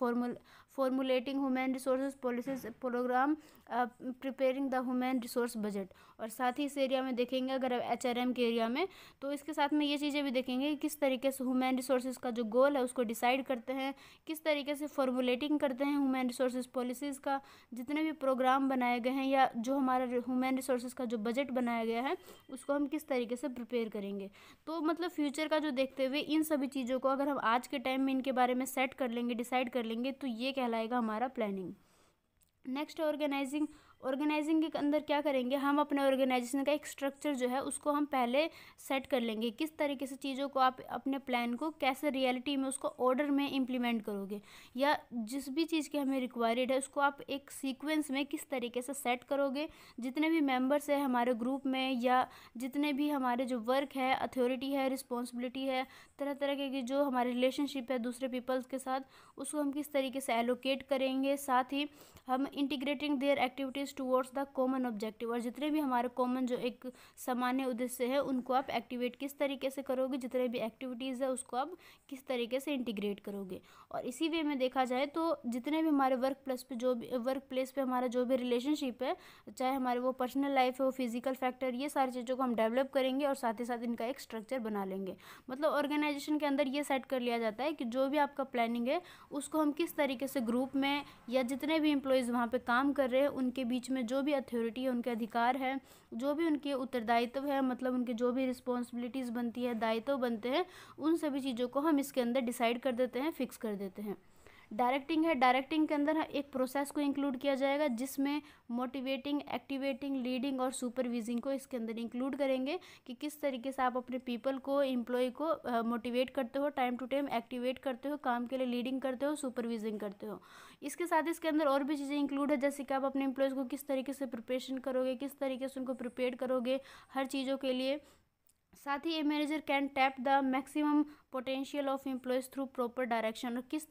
formulating human resources policies programme, preparing the human resource budget. और साथ ही इस एरिया में देखेंगे अगर HRM के एरिया में, तो इसके साथ में ये चीज़ें भी देखेंगे कि किस तरीके से ह्यूमन रिसोर्सेज का जो गोल है उसको डिसाइड करते हैं, किस तरीके से फॉर्मुलेटिंग करते हैं ह्यूमन रिसोर्सेज पॉलिसीज़ का, जितने भी प्रोग्राम बनाए गए हैं या जो हमारा ह्यूमन रिसोर्सेज का जो बजट बनाया गया है उसको हम किस तरीके से प्रिपेयर करेंगे। तो मतलब फ्यूचर का जो देखते हुए इन सभी चीज़ों को अगर हम आज के टाइम में इनके बारे में सेट कर लेंगे, डिसाइड कर लेंगे, तो ये कहलाएगा हमारा प्लानिंग। नेक्स्ट ऑर्गेनाइजिंग के अंदर क्या करेंगे, हम अपने ऑर्गेनाइजेशन का एक स्ट्रक्चर जो है उसको हम पहले सेट कर लेंगे। किस तरीके से चीज़ों को आप अपने प्लान को कैसे रियलिटी में उसको ऑर्डर में इम्प्लीमेंट करोगे, या जिस भी चीज़ की हमें रिक्वायर्ड है उसको आप एक सीक्वेंस में किस तरीके से सेट करोगे। जितने भी मेंबर्स हैं हमारे ग्रुप में, या जितने भी हमारे जो वर्क है, अथॉरिटी है, रिस्पॉन्सिबिलिटी है, तरह तरह के जो हमारे रिलेशनशिप है दूसरे पीपल्स के साथ, उसको हम किस तरीके से एलोकेट करेंगे। साथ ही हम integrating there activities towards the common objective, और जितने भी हमारे कॉमन जो एक सामान्य उद्देश्य है उनको आप एक्टिवेट किस तरीके से करोगे, जितने भी एक्टिविटीज़ है उसको आप किस तरीके से इंटीग्रेट करोगे। और इसी वे में देखा जाए तो जितने भी हमारे वर्क प्लेस पे हमारा जो भी रिलेशनशिप है, चाहे हमारे वो पर्सनल लाइफ है, वो फिजिकल फैक्टर, ये सारी चीज़ों को हम डेवलप करेंगे और साथ ही साथ इनका एक स्ट्रक्चर बना लेंगे। मतलब ऑर्गेनाइजेशन के अंदर ये सेट कर लिया जाता है कि जो भी आपका प्लानिंग है उसको हम किस तरीके से ग्रुप में, या जितने भी एम्प्लॉयज़ वहाँ पे काम कर रहे हैं उनके बीच में जो भी अथॉरिटी है, उनके अधिकार है, जो भी उनके उत्तरदायित्व है, मतलब उनके जो भी रिस्पॉन्सिबिलिटीज़ बनती है, दायित्व बनते हैं, उन सभी चीज़ों को हम इसके अंदर डिसाइड कर देते हैं, फिक्स कर देते हैं। डायरेक्टिंग है, डायरेक्टिंग के अंदर एक प्रोसेस को इंक्लूड किया जाएगा जिसमें मोटिवेटिंग, एक्टिवेटिंग, लीडिंग और सुपरविजिंग को इसके अंदर इंक्लूड करेंगे कि किस तरीके से आप अपने पीपल को, एम्प्लॉय को मोटिवेट करते हो, टाइम टू टाइम एक्टिवेट करते हो, काम के लिए लीडिंग करते हो, सुपरविजिंग करते हो। इसके साथ इसके अंदर और भी चीज़ें इंक्लूड है, जैसे कि आप अपने एम्प्लॉयज़ को किस तरीके से प्रिपरेशन करोगे, किस तरीके से उनको प्रिपेयर करोगे हर चीज़ों के लिए। साथ ही a manager can tap the maximum potential of employees through proper direction, और किस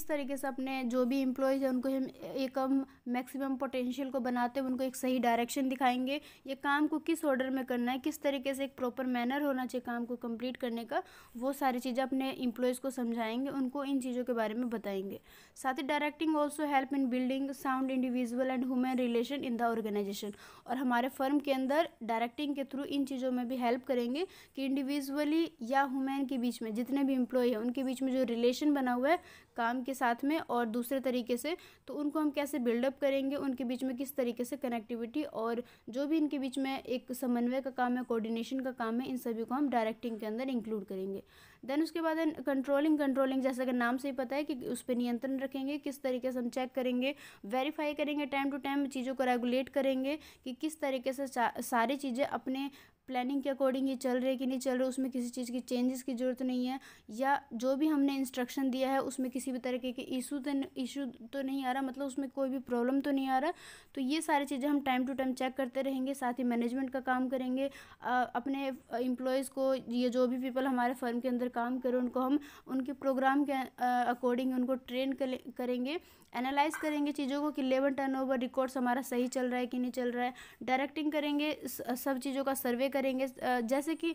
तरीके से अपने जो भी एम्प्लॉयज़ हैं उनको हम मैक्सिमम पोटेंशियल को बनाते हैं, उनको एक सही डायरेक्शन दिखाएंगे। ये काम को किस ऑर्डर में करना है, किस तरीके से एक प्रॉपर मैनर होना चाहिए काम को कंप्लीट करने का, वो सारी चीज़ें अपने एम्प्लॉयज़ को समझाएंगे, उनको इन चीज़ों के बारे में बताएंगे। साथ ही directing also help in building sound individual and human relation in the organisation, और हमारे फर्म के अंदर डायरेक्टिंग के थ्रू इन चीज़ों में भी हेल्प करेंगे कि इंडिविजुअली या ह्यूमन के बीच में जितने भी एम्प्लॉय हैं उनके बीच में जो रिलेशन बना हुआ है काम के साथ में और दूसरे तरीके से, तो उनको हम कैसे बिल्डअप करेंगे, उनके बीच में किस तरीके से कनेक्टिविटी और जो भी इनके बीच में एक समन्वय का काम है, कोऑर्डिनेशन का काम है, इन सभी को हम डायरेक्टिंग के अंदर इंक्लूड करेंगे। देन उसके बाद कंट्रोलिंग जैसा कि नाम से ही पता है कि उस पर नियंत्रण रखेंगे, किस तरीके से हम चेक करेंगे, वेरीफाई करेंगे, टाइम टू टाइम चीज़ों को रेगुलेट करेंगे कि किस तरीके से सारी चीज़ें अपने प्लानिंग के अकॉर्डिंग ये चल रहे कि नहीं चल रहे, उसमें किसी चीज़ की चेंजेस की ज़रूरत नहीं है, या जो भी हमने इंस्ट्रक्शन दिया है उसमें किसी भी तरीके के इशू तो नहीं आ रहा, मतलब उसमें कोई भी प्रॉब्लम तो नहीं आ रहा। तो ये सारी चीज़ें हम टाइम टू टाइम चेक करते रहेंगे। साथ ही मैनेजमेंट का काम करेंगे, अपने एम्प्लॉयज़ को, ये जो भी पीपल हमारे फर्म के अंदर काम करें उनको हम उनके प्रोग्राम के अकॉर्डिंग उनको ट्रेन करेंगे, एनालाइज करेंगे चीज़ों को कि लेबर टर्नओवर रिकॉर्ड्स हमारा सही चल रहा है कि नहीं चल रहा है। डायरेक्टिंग करेंगे, सब चीज़ों का सर्वे करेंगे, जैसे कि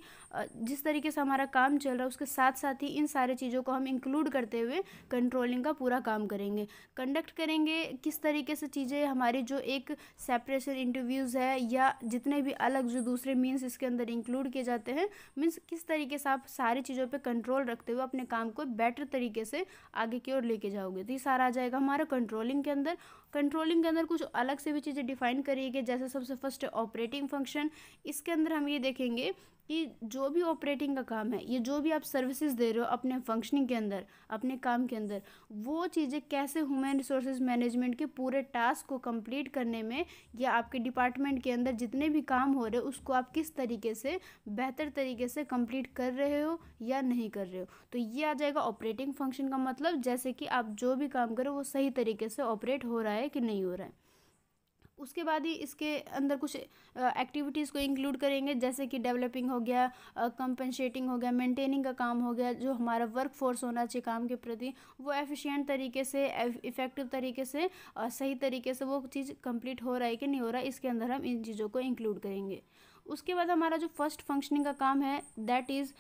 जिस तरीके से हमारा काम चल रहा है उसके साथ साथ ही इन सारे चीज़ों को हम इंक्लूड करते हुए कंट्रोलिंग का पूरा काम करेंगे, कंडक्ट करेंगे। किस तरीके से चीज़ें हमारी जो एक सेपरेशन इंटरव्यूज़ है या जितने भी अलग जो दूसरे मीन्स इसके अंदर इंक्लूड किए जाते हैं, मीन्स किस तरीके से आप सारी चीज़ों पे कंट्रोल रखते हुए अपने काम को बेटर तरीके से आगे की ओर लेके जाओगे, तो ये सारा आ जाएगा हमारा कंट्रोलिंग के अंदर। कंट्रोलिंग के अंदर कुछ अलग से भी चीज़ें डिफाइन करिए, जैसे सबसे फर्स्ट ऑपरेटिंग फंक्शन। इसके अंदर हम ये देखेंगे कि जो भी ऑपरेटिंग का काम है, ये जो भी आप सर्विसेज दे रहे हो अपने फंक्शनिंग के अंदर, अपने काम के अंदर, वो चीज़ें कैसे ह्यूमन रिसोर्सेज मैनेजमेंट के पूरे टास्क को कंप्लीट करने में या आपके डिपार्टमेंट के अंदर जितने भी काम हो रहे हो उसको आप किस तरीके से बेहतर तरीके से कंप्लीट कर रहे हो या नहीं कर रहे हो। तो ये आ जाएगा ऑपरेटिंग फंक्शन का मतलब, जैसे कि आप जो भी काम करो वो सही तरीके से ऑपरेट हो रहा है कि नहीं हो रहा है। उसके बाद ही इसके अंदर कुछ एक्टिविटीज़ को इंक्लूड करेंगे, जैसे कि डेवलपिंग हो गया, कंपनसेटिंग हो गया, मेंटेनिंग का काम हो गया। जो हमारा वर्क फोर्स होना चाहिए काम के प्रति, वो एफिशिएंट तरीके से, इफ़ेक्टिव तरीके से, सही तरीके से वो चीज़ कंप्लीट हो रहा है कि नहीं हो रहा है, इसके अंदर हम इन चीज़ों को इंक्लूड करेंगे। उसके बाद हमारा जो फर्स्ट फंक्शनिंग का काम है दैट इज़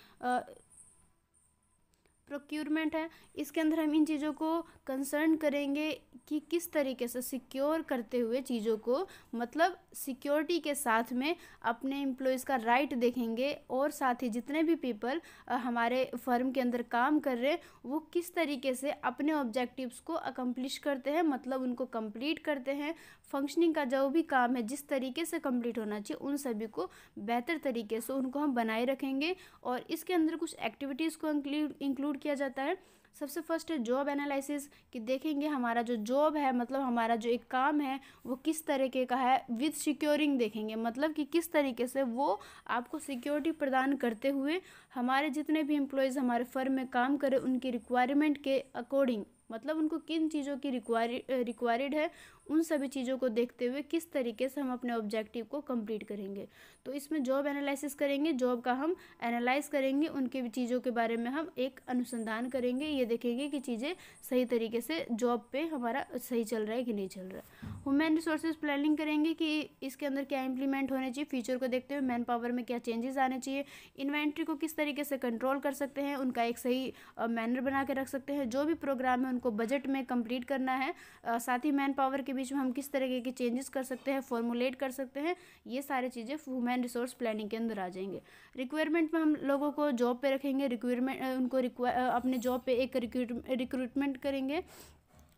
प्रोक्यूरमेंट है। इसके अंदर हम इन चीज़ों को कंसर्न करेंगे कि किस तरीके से सिक्योर करते हुए चीज़ों को, मतलब सिक्योरिटी के साथ में अपने एम्प्लॉयज़ का राइट देखेंगे, और साथ ही जितने भी पीपल हमारे फर्म के अंदर काम कर रहे हैं वो किस तरीके से अपने ऑब्जेक्टिव्स को अकम्प्लिश करते हैं, मतलब उनको कंप्लीट करते हैं। फंक्शनिंग का जो भी काम है जिस तरीके से कंप्लीट होना चाहिए उन सभी को बेहतर तरीके से उनको हम बनाए रखेंगे। और इसके अंदर कुछ एक्टिविटीज़ को इंक्लूड किया जाता है। सबसे फर्स्ट है जॉब एनालिसिस, कि देखेंगे हमारा जो जॉब है, मतलब हमारा जो एक काम है वो किस तरीके का है, विद सिक्योरिंग देखेंगे, मतलब कि किस तरीके से वो आपको सिक्योरिटी प्रदान करते हुए हमारे जितने भी एम्प्लॉयज़ हमारे फर्म में काम करें उनकी रिक्वायरमेंट के अकॉर्डिंग, मतलब उनको किन चीज़ों की रिक्वायर्ड है उन सभी चीज़ों को देखते हुए किस तरीके से हम अपने ऑब्जेक्टिव को कंप्लीट करेंगे। तो इसमें जॉब एनालिसिस करेंगे, जॉब का हम एनालाइज करेंगे, उनके भी चीज़ों के बारे में हम एक अनुसंधान करेंगे, ये देखेंगे कि चीज़ें सही तरीके से जॉब पे हमारा सही चल रहा है कि नहीं चल रहा है। ह्यूमन रिसोर्सेज प्लानिंग करेंगे कि इसके अंदर क्या इंप्लीमेंट होने चाहिए, फ्यूचर को देखते हुए मैन पावर में क्या चेंजेस आने चाहिए, इन्वेंट्री को किस तरीके से कंट्रोल कर सकते हैं, उनका एक सही मैनर बना के रख सकते हैं, जो भी प्रोग्राम है उनको बजट में कंप्लीट करना है, साथ ही मैन पावर के बीच में हम किस तरीके के चेंजेस कर सकते हैं, फॉर्मुलेट कर सकते हैं, ये सारी चीज़ें ह्यूमन रिसोर्स प्लानिंग के अंदर आ जाएंगे। रिक्वायरमेंट में हम लोगों को जॉब पे रखेंगे, रिक्वायरमेंट उनको अपने जॉब पे एक रिक्रूटमेंट करेंगे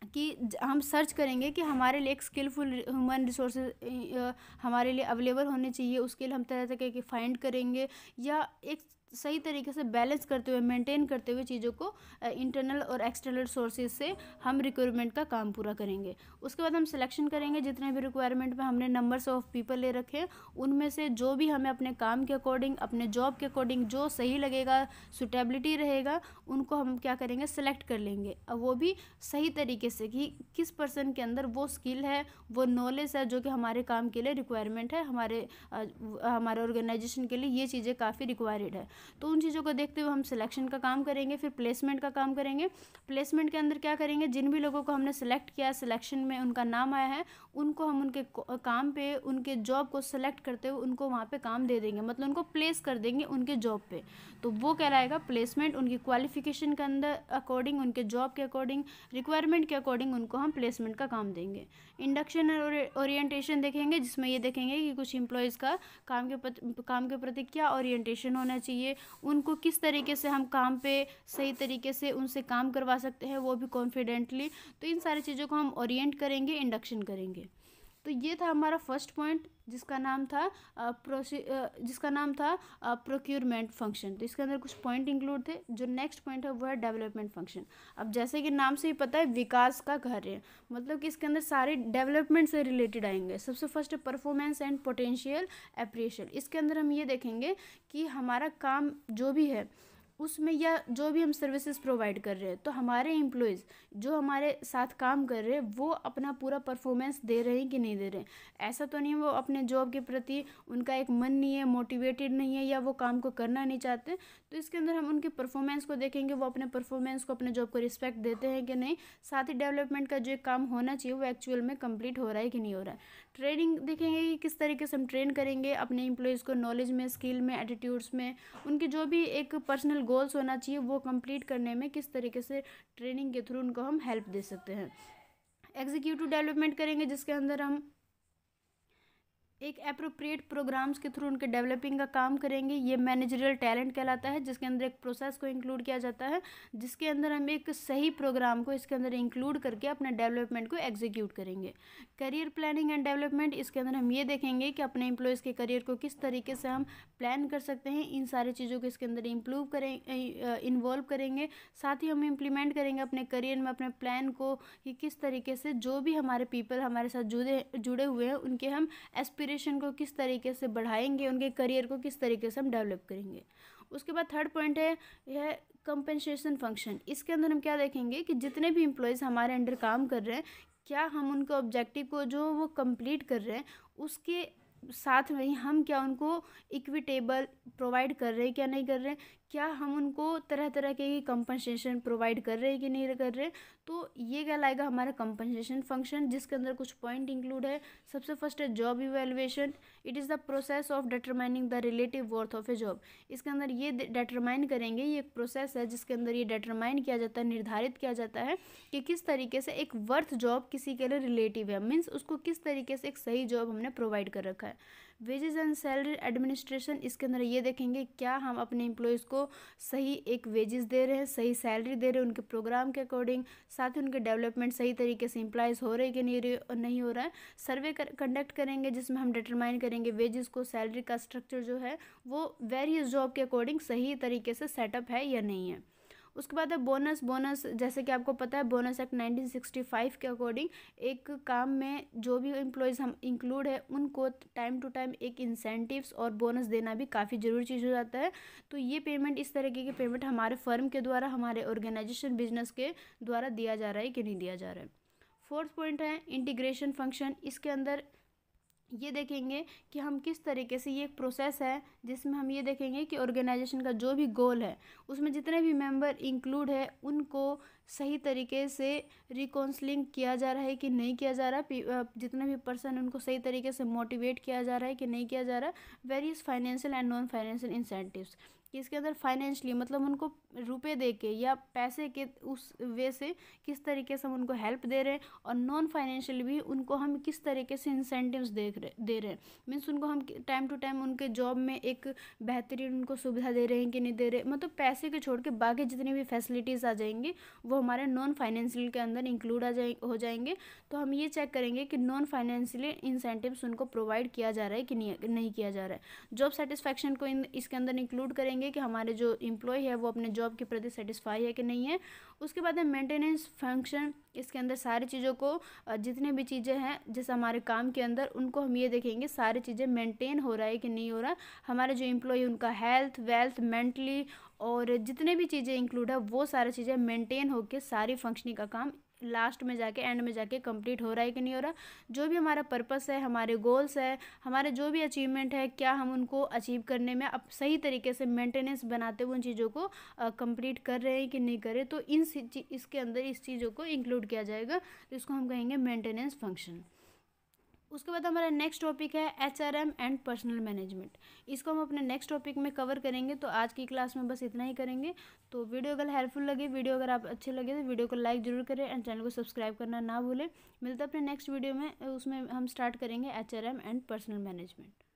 कि हम सर्च करेंगे कि हमारे लिए एक स्किलफुल ह्यूमन रिसोर्सेज हमारे लिए अवेलेबल होने चाहिए, उसके लिए हम तरह तरह के फाइंड करेंगे, या एक सही तरीके से बैलेंस करते हुए, मेंटेन करते हुए चीज़ों को इंटरनल और एक्सटर्नल सोर्सेज से हम रिक्वायरमेंट का काम पूरा करेंगे। उसके बाद हम सिलेक्शन करेंगे, जितने भी रिक्वायरमेंट में हमने नंबर्स ऑफ पीपल ले रखे हैं उनमें से जो भी हमें अपने काम के अकॉर्डिंग, अपने जॉब के अकॉर्डिंग जो सही लगेगा, सुटेबिलिटी रहेगा, उनको हम क्या करेंगे, सेलेक्ट कर लेंगे। अब वो भी सही तरीके से कि किस पर्सन के अंदर वो स्किल है, वो नॉलेज है जो कि हमारे काम के लिए रिक्वायरमेंट है, हमारे ऑर्गेनाइजेशन के लिए ये चीज़ें काफ़ी रिक्वायर्ड है। तो उन चीज़ों को देखते हुए हम सिलेक्शन का काम करेंगे, फिर प्लेसमेंट का काम करेंगे। प्लेसमेंट के अंदर क्या करेंगे, जिन भी लोगों को हमने सेलेक्ट किया, सिलेक्शन में उनका नाम आया है, उनको हम उनके काम पे, उनके जॉब को सेलेक्ट करते हुए उनको वहाँ पे काम दे देंगे, मतलब उनको प्लेस कर देंगे उनके जॉब पे। तो वो कहलाएगा प्लेसमेंट। उनकी क्वालिफिकेशन के अंदर अकॉर्डिंग, उनके जॉब के अकॉर्डिंग, रिक्वायरमेंट के अकॉर्डिंग उनको हम प्लेसमेंट का काम देंगे। इंडक्शन और ओरिएंटेशन देखेंगे, जिसमें ये देखेंगे कि कुछ एम्प्लॉयज़ का काम के प्रति क्या ओरिएंटेशन होना चाहिए, उनको किस तरीके से हम काम पे सही तरीके से उनसे काम करवा सकते हैं, वो भी कॉन्फिडेंटली। तो इन सारी चीज़ों को हम ओरिएंट करेंगे, इंडक्शन करेंगे। तो ये था हमारा फर्स्ट पॉइंट, जिसका नाम था प्रोक्यूरमेंट फंक्शन। तो इसके अंदर कुछ पॉइंट इंक्लूड थे। जो नेक्स्ट पॉइंट है वो है डेवलपमेंट फंक्शन। अब जैसे कि नाम से ही पता है विकास का कार्य, मतलब कि इसके अंदर सारे डेवलपमेंट से रिलेटेड आएंगे। सबसे फर्स्ट है परफॉर्मेंस एंड पोटेंशियल एप्रिशिएशन। इसके अंदर हम ये देखेंगे कि हमारा काम जो भी है उसमें, या जो भी हम सर्विसेज प्रोवाइड कर रहे हैं, तो हमारे एम्प्लॉयज़ जो हमारे साथ काम कर रहे हैं वो अपना पूरा परफॉर्मेंस दे रहे हैं कि नहीं दे रहे हैं। ऐसा तो नहीं वो अपने जॉब के प्रति उनका एक मन नहीं है, मोटिवेटेड नहीं है, या वो काम को करना नहीं चाहते। तो इसके अंदर हम उनके परफॉर्मेंस को देखेंगे, वो अपने परफॉर्मेंस को, अपने जॉब को रिस्पेक्ट देते हैं कि नहीं। साथ ही डेवलपमेंट का जो एक काम होना चाहिए वो एक्चुअल में कंप्लीट हो रहा है कि नहीं हो रहा है। ट्रेनिंग देखेंगे कि किस तरीके से हम ट्रेन करेंगे अपने एम्प्लॉयज़ को, नॉलेज में, स्किल में, एटीट्यूड्स में, उनके जो भी एक पर्सनल गोल्स होना चाहिए वो कंप्लीट करने में किस तरीके से ट्रेनिंग के थ्रू उनको हम हेल्प दे सकते हैं। एग्जीक्यूटिव डेवलपमेंट करेंगे, जिसके अंदर हम एक एप्रोप्रिएट प्रोग्राम्स के थ्रू उनके डेवलपिंग का काम करेंगे। ये मैनेजरियल टैलेंट कहलाता है, जिसके अंदर एक प्रोसेस को इंक्लूड किया जाता है, जिसके अंदर हम एक सही प्रोग्राम को इसके अंदर इंक्लूड करके अपने डेवलपमेंट को एग्जीक्यूट करेंगे। करियर प्लानिंग एंड डेवलपमेंट, इसके अंदर हम ये देखेंगे कि अपने एम्प्लॉयज़ के करियर को किस तरीके से हम प्लान कर सकते हैं। इन सारी चीज़ों को इसके अंदर इन्वॉल्व करेंगे। साथ ही हम इम्प्लीमेंट करेंगे अपने करियर में अपने प्लान को, कि किस तरीके से जो भी हमारे पीपल हमारे साथ जुड़े हुए हैं उनके हम एस्पिरेशन को किस तरीके से बढ़ाएंगे, उनके करियर को किस तरीके से हम डेवलप करेंगे। उसके बाद थर्ड पॉइंट है यह कंपनसेशन फंक्शन। इसके अंदर हम क्या देखेंगे कि जितने भी एम्प्लॉयज़ हमारे अंडर काम कर रहे हैं क्या हम उनके ऑब्जेक्टिव को जो वो कंप्लीट कर रहे हैं उसके साथ में ही हम क्या उनको इक्विटेबल प्रोवाइड कर रहे हैं, क्या नहीं कर रहे हैं, क्या हम उनको तरह तरह के कंपनसेशन प्रोवाइड कर रहे हैं कि नहीं कर रहे हैं। तो ये कहलाएगा हमारा कंपनसेशन फंक्शन, जिसके अंदर कुछ पॉइंट इंक्लूड है। सबसे फर्स्ट है job evaluation. It is the process of determining the relative worth of A job. इसके अंदर ये डिटरमाइन करेंगे, ये एक प्रोसेस है जिसके अंदर ये डिटरमाइन किया जाता है, निर्धारित किया जाता है कि किस तरीके से एक वर्थ जॉब किसी के लिए रिलेटिव है, मीन्स उसको किस तरीके से एक सही जॉब हमने प्रोवाइड कर रखा है। वेजेस एंड सैलरी एडमिनिस्ट्रेशन, इसके अंदर ये देखेंगे क्या हम अपने एम्प्लॉयज़ को सही एक वेजेस दे रहे हैं, सही सैलरी दे रहे हैं उनके प्रोग्राम के अकॉर्डिंग, साथ ही उनके डेवलपमेंट सही तरीके से इम्प्लाइज हो रहे कि नहीं हो रहा है। सर्वे कंडक्ट करेंगे जिसमें हम डिटरमाइन करेंगे वेजेस को, सैलरी का स्ट्रक्चर जो है वो वेरियस जॉब के अकॉर्डिंग सही तरीके से सेटअप है या नहीं है। उसके बाद है बोनस। बोनस जैसे कि आपको पता है बोनस एक्ट 1965 के अकॉर्डिंग एक काम में जो भी एम्प्लॉयज़ हम इंक्लूड है उनको टाइम टू टाइम एक इंसेंटिव्स और बोनस देना भी काफ़ी ज़रूरी चीज़ हो जाता है। तो ये पेमेंट, इस तरीके की पेमेंट हमारे फर्म के द्वारा, हमारे ऑर्गेनाइजेशन बिजनेस के द्वारा दिया जा रहा है कि नहीं दिया जा रहा है। फोर्थ पॉइंट है इंटीग्रेशन फंक्शन। इसके अंदर ये देखेंगे कि हम किस तरीके से, ये एक प्रोसेस है जिसमें हम ये देखेंगे कि ऑर्गेनाइजेशन का जो भी गोल है उसमें जितने भी मेंबर इंक्लूड है उनको सही तरीके से रिकाउंसलिंग किया जा रहा है कि नहीं किया जा रहा, जितने भी पर्सन उनको सही तरीके से मोटिवेट किया जा रहा है कि नहीं किया जा रहा। Various financial and non financial incentives, कि इसके अंदर फाइनेंशियली मतलब उनको रुपए दे के या पैसे के उस वे से किस तरीके से हम उनको हेल्प दे रहे हैं, और नॉन फाइनेंशियल भी उनको हम किस तरीके से इंसेंटिव्स दे रहे हैं। मीन्स उनको हम टाइम टू टाइम उनके जॉब में एक बेहतरीन उनको सुविधा दे रहे हैं कि नहीं दे रहे। मतलब पैसे के छोड़ के बाकी जितनी भी फैसिलिटीज़ आ जाएंगी वो हमारे नॉन फाइनेंशियल के अंदर इंक्लूड हो जाएंगे। तो हम ये चेक करेंगे कि नॉन फाइनेंशियली इंसेंटिव्स उनको प्रोवाइड किया जा रहा है कि नहीं किया जा रहा है। जॉब सेटिस्फैक्शन को इसके अंदर इंक्लूड करेंगे कि हमारे जो एम्प्लॉय है वो अपने जॉब के प्रति सेटिस्फाई है कि नहीं है। उसके बाद है मेंटेनेंस फंक्शन। इसके अंदर सारी चीज़ों को, जितने भी चीज़ें हैं जैसे हमारे काम के अंदर, उनको हम ये देखेंगे सारी चीज़ें मेंटेन हो रहा है कि नहीं हो रहा। हमारे जो एम्प्लॉय उनका हेल्थ, वेल्थ, मेंटली और जितने भी चीज़ें इंक्लूड है वो सारी चीज़ें मेंटेन होकर सारी फंक्शनिंग का काम लास्ट में जाके, एंड में जाके कंप्लीट हो रहा है कि नहीं हो रहा। जो भी हमारा पर्पस है, हमारे गोल्स है, हमारे जो भी अचीवमेंट है, क्या हम उनको अचीव करने में अब सही तरीके से मेंटेनेंस बनाते हुए उन चीज़ों को कंप्लीट कर रहे हैं कि नहीं कर रहे। तो इसके अंदर इस चीज़ों को इंक्लूड किया जाएगा, तो इसको हम कहेंगे मेंटेनेंस फंक्शन। उसके बाद हमारा नेक्स्ट टॉपिक है HRM एंड पर्सनल मैनेजमेंट। इसको हम अपने नेक्स्ट टॉपिक में कवर करेंगे, तो आज की क्लास में बस इतना ही करेंगे। तो वीडियो अगर हेल्पफुल लगे, वीडियो अगर आप अच्छे लगे तो वीडियो को लाइक जरूर करें एंड चैनल को सब्सक्राइब करना ना भूलें। मिलता है अपने नेक्स्ट वीडियो में, उसमें हम स्टार्ट करेंगे HRM एंड पर्सनल मैनेजमेंट।